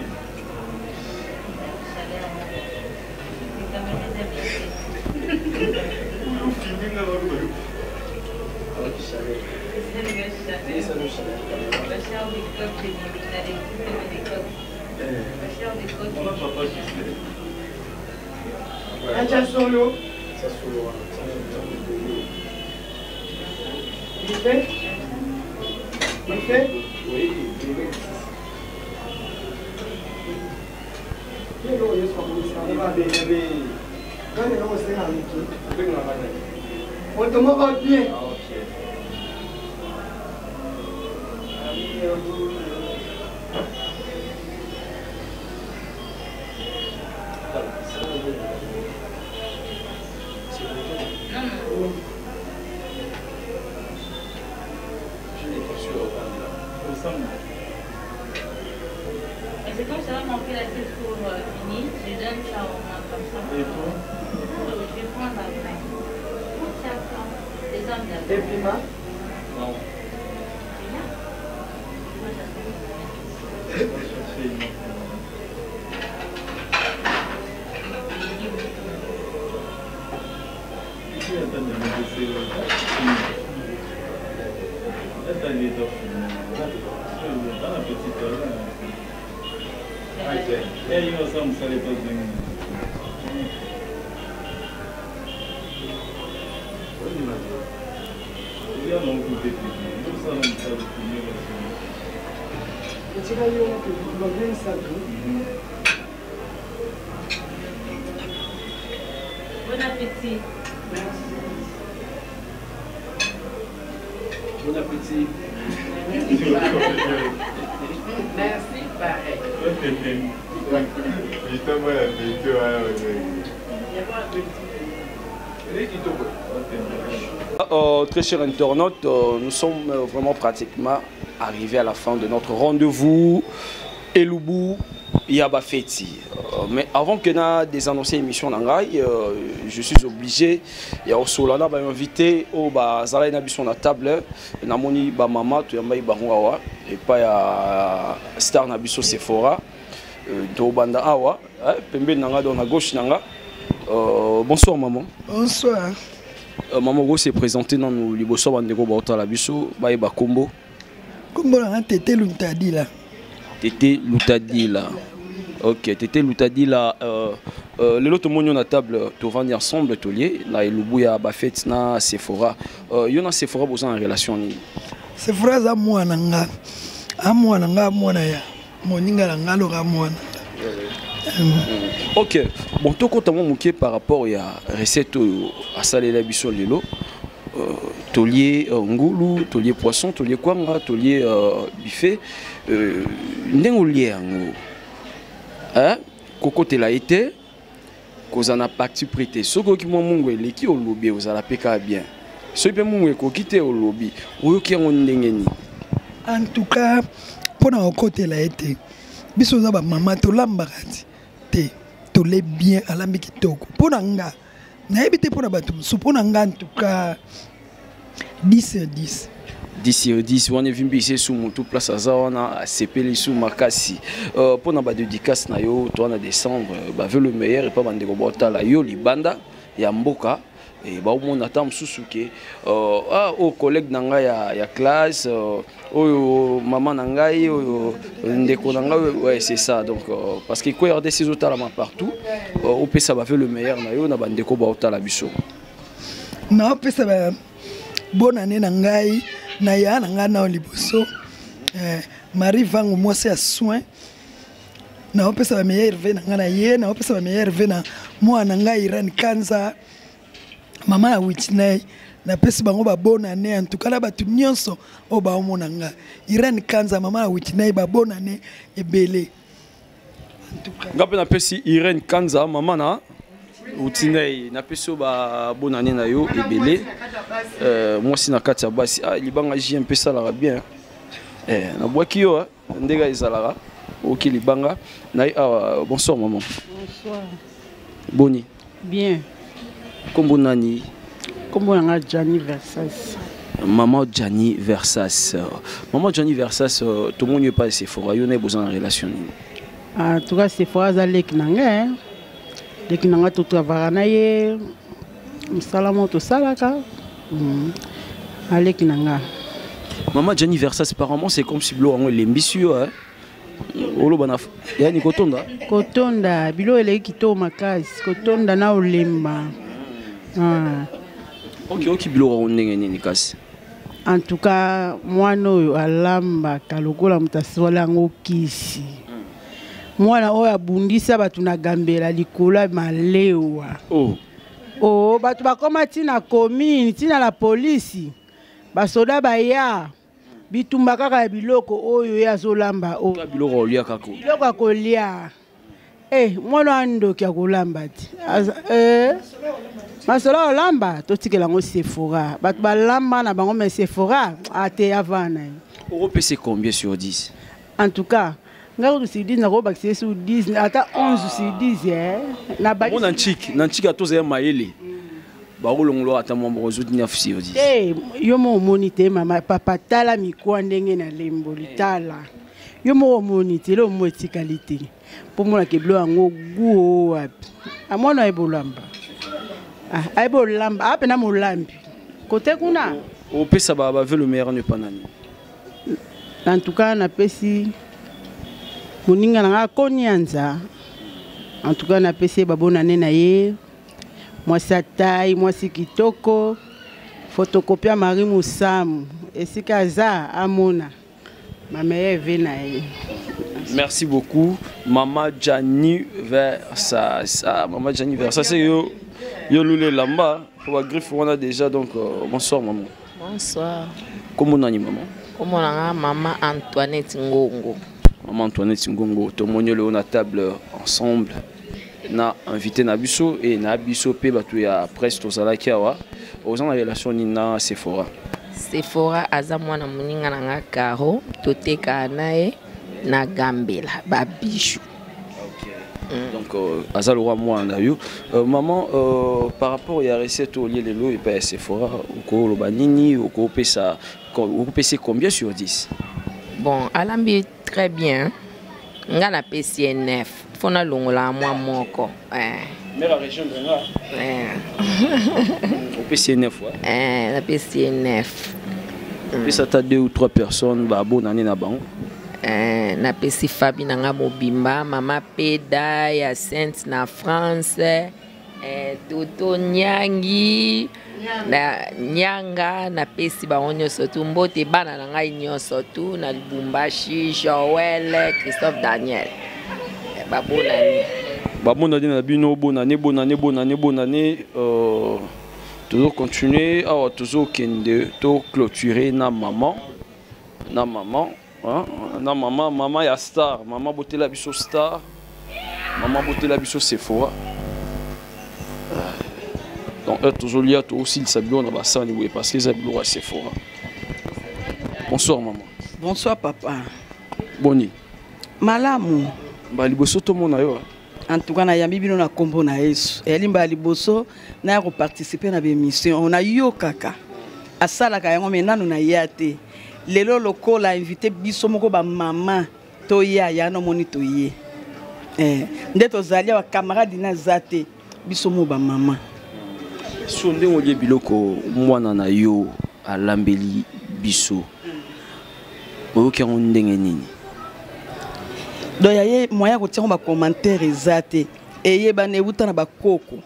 Un solo. Il fait? Il fait? Oui. On te moque bien. C'est comme ça va manquer la tête pour finir, je donne ça au moins comme ça. Et toi? Je vais prendre après. Les hommes d'abord. Et puis ma? Non. Bon appétit. Bon appétit. Merci, pareil. Très chers internautes, nous sommes vraiment pratiquement arrivés à la fin de notre rendez-vous Elubu Yabafeti. Mais avant que nous désannoncer l'émission d'Angaï, je suis obligé, il y a aussi là invité au Zala Nabison à table, Namoni Bamama, Tuyambaï Barongawa, et pas ya Star Nabiso Sephora, de Banda Awa, Pembe Nanga dans la gauche Nanga. Bonsoir maman. Bonsoir. Maman Go s'est présenté dans nous Liboso Bandego Baota Labiso, Baïba Kombo. Kombo na Tété Luntadila. Tété Luntadila. Ok, Tété Luntadila. Le lot monde na table to vendre ensemble tolier na Elubuya Bafet na Sephora. Yona Sephora besoin en relation ni. Sephora za mwana nga. Amwana nga mwana ya. Moninga nga lo ga mwana. Ok, bon, tout compte par rapport à la recette à Salela Bisso Lelo, tolier ngoulou, tolier poisson, tolier kwanga, tolier buffet, n'engoulier ngo. Hein? Coco te l'a été, cause en a parti prêté. Ce qui m'a mangé, les qui au lobby, vous allez pécar bien. Ce qui m'a mangé, qui était au lobby, ou qui ont n'engeni. En tout cas, pour un côté l'a été, biso za ba maman to lambakati. To les bien à la mikitoko. Pour nga, n'a évité pour la bateau. Pour nga, en tout cas, 10 sur 10. 10 sur 10, on est venu ici sous mon tout place à Zawana, à CPL sous Makassi. Pour la dédicace, on a décembre, veut le meilleur et pas bande de robota la yo libanda et Mboka. Et bah on attend Susuke au collègue nanga ya classe au maman nangai au ndeko nanga, ouais c'est ça donc parce que quoi regarder ces autres là partout au peut ça va faire le meilleur na yo na bandeko ba otala biso na peut ça va bonne année nangai na ya nanga na liboso Marie vango moi c'est à soin na peut ça va meilleur ve nanga na ye na peut ça va meilleur ve na moi nangai Iran Kanza. Maman a witness na pesi bango ba bonne année en tout cas la batu nyonso o ba omonanga Irene Kanza maman a witness ba bonne année et belé en tout cas ngape na pesi Irene Kanza maman na witness na pesi ba bonne année na yo et belé moi si na kati ya basi libanga ji un peu ça la bien na boaki yo ndega izalaka OK libanga na bonsoir maman. Bonsoir. Boni. Bien. Kombo nani? Kombo nanga Gianni Versas. Maman Gianni Versas. Maman Gianni Versas, tout le monde n'est pas Sephora, il y a besoin de relation. En tout cas, Sephora za lek nanga. Lek nanga to travailler na ye. Salamo to salaka. Alek nanga. Maman Gianni Versas, apparemment c'est comme si Blo est ambitieux hein. Olobana yani kotonda. Kotonda bilo ele kito makasi kotonda na olemba. Ok bilo wa ndenge nini kasi. En tout cas mwana oyo alamba kalokola mutaswala ngo kisi. Mwana oyo abundisa batu na gambela likola malewa. Oh batu bakoma tina commune tina la police. Basoda baya bitumba kaka biloko oyo ya zolamba o. Biloko olia kako. Biloko akolia. Mwana andoki akolamba ti. Masola olamba totikela ngo Sephora. Batu balamba na bango mais Sephora ate avana. Européen combien sur 10? En tout cas, ngaro sur 10 na ko baxé sur 10 ata 11 sur 10 na ba. Mon antique atoza ya maele. Bakolongolo ata mo bozo 9 sur 10. Yo mo monite mama papa tala mikwa ndenge na lembo litala. Yo mo monite lo mo etikalité. Pour moi ke blo ngo guo wapi. Amona ebolamba. Ebolamba apena mo lambi. Côté kuna. Au pesa ba veut le meilleur ne pas nani. En tout cas na pesi moninga na konyanza. En tout cas na pesi babona nena ye. Moi sa taille, moi si kitoko. Photocopia Marie Moussamu. Et si kaza amona. Ma mère vena. Merci beaucoup. Maman Gianni Versa. Maman Gianni Versa, c'est yo loulé lamba. Pour la griffe, on a déjà donc bonsoir maman. Bonsoir. Comment on a maman? Comment on a maman Antoinette Ngongo. Maman Antoinette Ngongo. Tout le monde est à table ensemble. Na invité Nabiso et Nabiso pe batu ya presto zalakiawa. Aux en relation na Sephora. Sephora aza mwana muninga na Karo toteka nae na Gambela ba bijou. Donc aza le roi moi na yo. Maman par rapport à recette au lieu lelo et pas Sephora ko lo banini ko pesa combien sur 10? Bon, alambi très bien. Nga na pesi 9. Fona longola moi moko. Mais la région de là. Au pesi 9 fois. La pesi 9. Puis ça t'a 2 ou 3 personnes ba bonne année na bango. Na pesi Fabi na nga mobimba mama peda ya Sainte na France. Toto nyangi na nyanga na pesi ba onyo sotu mbote bana na ngai nyonso tu na Lubumbashi Joël Christophe Daniel babona na bino bonne année toujours continuer à toujours kende to clôturer na maman ya star maman botela biso star maman botela biso Sephora. Donc toujours lié aussi le sabio na basani oui parce que zabilo à Sephora. Bonsoir maman. Bonsoir papa. Boni. Malamu. Ba liboso to mona yo. En tout cas na yambi bino na kombo na Yesu. Elimba liboso na ko participer na émission. On a yo kaka. Asala ka yango menanu na yate. Lelo lokola invité biso moko ba maman to ya no moni to ye. Ndeto zalia wa camarade na zate biso mo ba maman. Sonde ngoje biloko mwana na yo alambeli biso. Oyoki yango ndenge nini? Do yaye moya ko tia ba commentaire ezate eye ba ne buta na bakoko.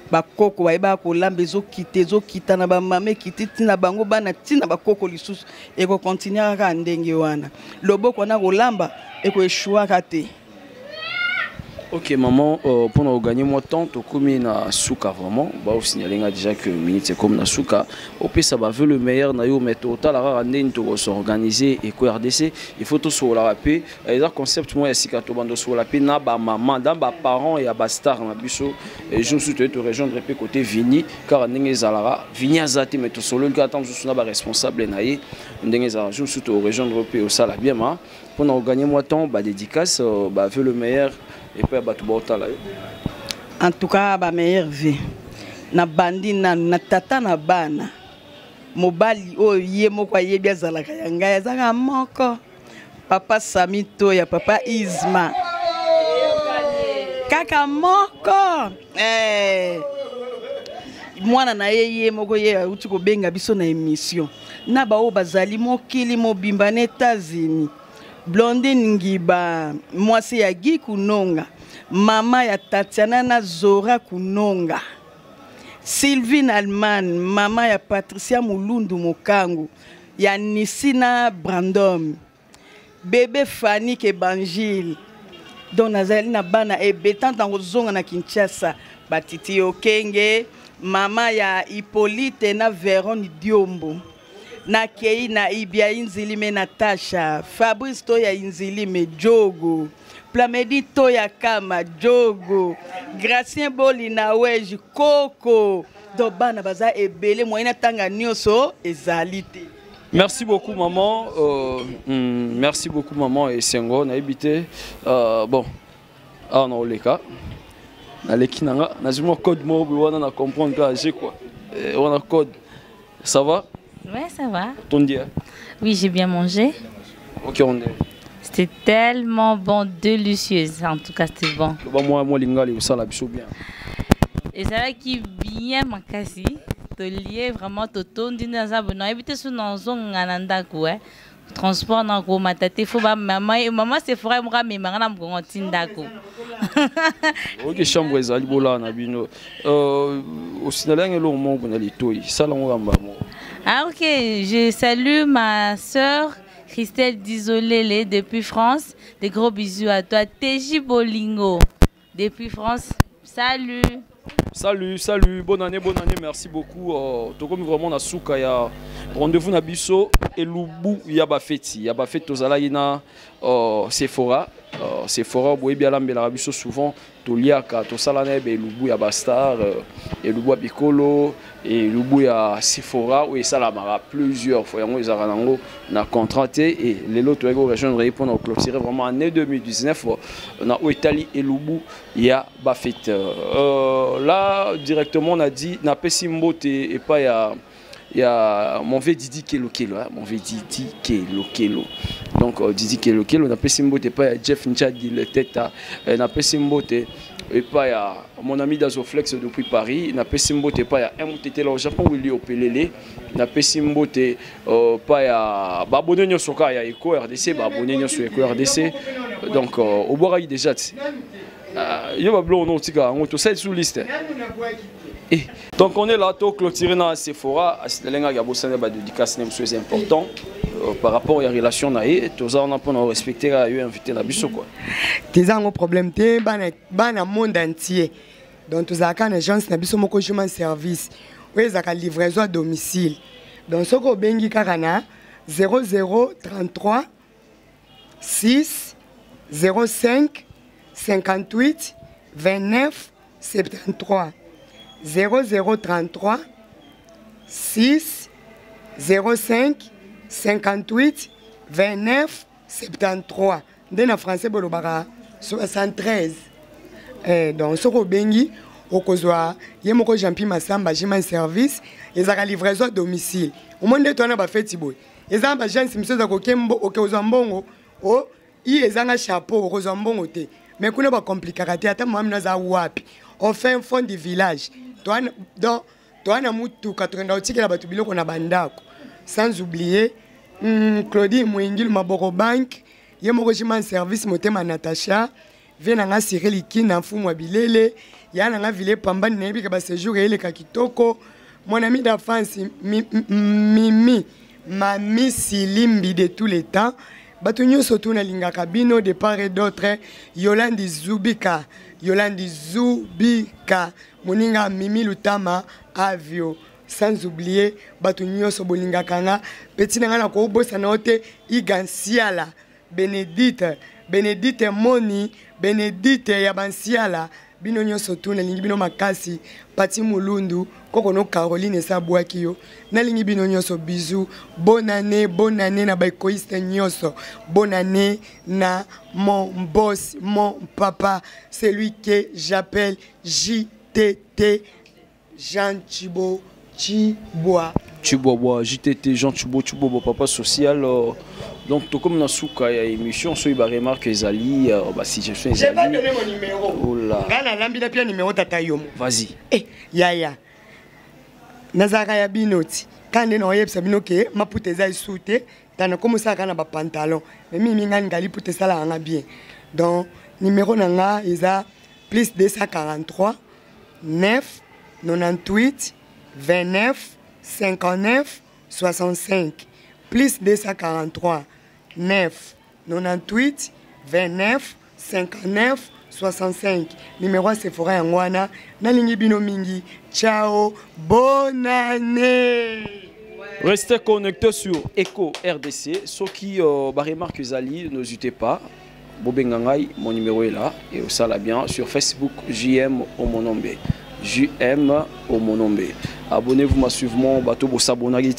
Bakoko ba ko lambe zo kita na ba mame kititi na bango bana tina bakoko lisusu e ko continuer ka ndenge wana. Loboko na ko lamba e ko eshua kate. Ok maman, pour gagner mon temps, tu commis na souka vraiment. Bah, vous signalez déjà que minute c'est comme na souka. Au pire ça va veut le meilleur na yo mais total la rande into s'organiser et quoi RDC. Il faut tout sur la paix. Les concept moi ici quand bando sur la paix na ba maman, dans ba parents et ba star na biso. Et je suis te rejoindre pe côté Vini car ndenge zalara Vini azati mais to solo le attend je suis na ba responsable na ye. Ndenge zalara je suis te rejoindre pe au sala bien ma. Pour gagner mon temps, bah dédicace, bah veut le meilleur. Et puis en tout cas ba meilleur vie na bandi na tata na bana mobali o ye moko ye bia zalaka yanga ya zaka moko papa Samito ya papa Isma kaka moko mwana na ye moko ye uti ko benga biso na émission na ba o bazali mokili mobimba na États-Unis Blondine Ngiba, mwasi ya Guy Kunonga, mama ya Tatiana na Zora Kunonga, Sylvine Alman, mama ya Patricia Mulundu Mokangu, ya Nisina Brandom, bébé Fanny Kebangil, dont nazali na bana ebetant dans zonga na Kinshasa, Batiti Okenge, mama ya Hippolyte na Véron Diombo, na Kei na Ibia Inzili me Natasha, Fabrice Toya Inzili me Jogo, Plamedi Toya Kama Jogo, Gracien Boli na Weji Koko, do bana baza ebele moyena tanga nyoso ezalite. Merci beaucoup maman, merci beaucoup maman et Sengo na habité bon ah non les cas na lekinanga na zuma code mo wana na comprendre que j'ai quoi on a code ça va? Ouais, ça va. Ton dia? Oui, j'ai bien mangé. OK, on est. C'était tellement bon, délicieux. En tout cas, c'était bon. Moi lingali ça la biso bien. Et ça va qui bien makasi. To lié vraiment to tondi na za bon. Éviter sous dans zone ananda ko transport na ko matate fo ba maman c'est frère moi mais mangana mgongo tindako. OK, chambre ezali bola na bino. Au sinalange lo mo bona litoi. Ça la ngamba mo. Ah OK, je salue ma sœur Christelle Disolele depuis France. Des gros bisous à toi. TJ Bolingo depuis France. Salut. Salut, bonne année, merci beaucoup. Tokomi vraiment na souka ya rendez-vous na biso elubu ya bafeti ozala ina Sephora boye bien lambela biso souvent toliaka tosala na elubu ya bastar elubu ya bikolo elubu ya Sephora ou ça la mara plusieurs fois yango ezaka nango na contraté et lelo to ego rejoindre pour clôturer vraiment année 2019 na Italie elubu ya bafeti là directement on a dit na pesimbote et pas il y a mon V Didi Kelo, mon V Didi Kelo. Donc Didi Kelo, on a pesimbote pas Jeff Nchadi le tête na pesimbote et pas ya mon ami Dazoflex depuis Paris, na pesimbote pas ya MTT là au Japon où il est au Pelele, na pesimbote pas ya babone nyosoka ya Eco RDC, babone nyoso Eco RDC. Donc au Boraï déjà yo ba blo no tika on to sait sous liste. Donc on est là, tout clôturé dans Sephora, c'est dédicace c'est important par rapport à la relation naïe, tout ça on a pas respecter à inviter la biso quoi. Tes un problème te bana monde entier. Donc tous à quand agence na biso moko chemin service. Oui, ça ka livraison à domicile. Donc ce ko bengi karana 0033 6 05 58 29 73 0033 6 05 58 29 73. Dans français, bolobara 73. Donc, ce qu'on bengi, au kozwa, yemoko jampi masamba, j'ai un service, ils ont livraison à domicile. Au monde de ton a fait tiboy. Ils ont gens si monsieur zako kembo, ok ozambongo, oh, ils ont un chapeau, ozambongo te. Mais qu'on a pas compliqué, ata moi na wapi. On fait un fond du village. Toi na mutu 80 otiki la batu biloko na bandako. Sans oublier Claudie Mwingil Maboro Bank, yemoko jima service motema Natacha, vena nga Cyril Ikina mfumu wa bilele, yana nga vile pambani na yebika ba séjour ele kakitoko. Mon ami d'enfance Mimi Mami Silimbi de tous les temps. Batu nyoso tuna lingaka bino de part et d'autre. Yolandi Zubika Moninga Mimi Lutama Avio. Sans oublier batu nyoso bolinga kanga petit nanga na ko bosa na ote Igansiala Benedite Moni Benedite Yabansiala bino nyoso tuna lingi bino makasi Pati Mulundu koko no Caroline Sabwakio na lingi bino nyoso bisous bonne année na baikoiste nyoso bonne année na mon boss mon papa celui que j'appelle JTT Jean Chibo Chibois JTT Jean Chibo papa social donc tout comme dans souka ya émission so iba remarque ezali si je fais ezali j'ai pas donné mon numéro oh là ngana lambi pia numéro tata yomo vas-y yaya Nazara ya binoti quand on a sabino que ma pute eza sauté dans comme ça quand ba pantalon mais mimi ngani ngali pute ça là bien donc numéro nanga eza plus 243 9 98 29 59 65 plus 243 9 98 29 59 65 numéro c'est Sephora Yangwana nalingi bino mingi. Ciao, bonne année. Restez connectés sur Echo RDC. Ceux qui remarquent Zali, n'hésitez pas. Bobengangai, mon numéro est là. Et ça là bien sur Facebook JM Omonombe. JM Omonombe. Abonnez-vous massivement, bateau pour s'abonner,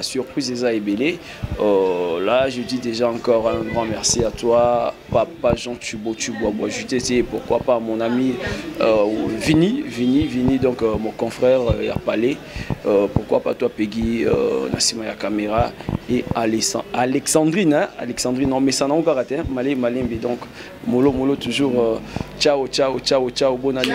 surprise et belé. Là, je dis déjà encore un grand merci à toi, Papa Jean Tubo, je t'ai pourquoi pas mon ami Vini, donc mon confrère Yarpalé, pourquoi pas toi Peggy, Nassima ya caméra et Alexandrine, hein? Alexandrine, non mais ça n'a encore raté, Malé, donc Molo toujours, ciao, bonne année.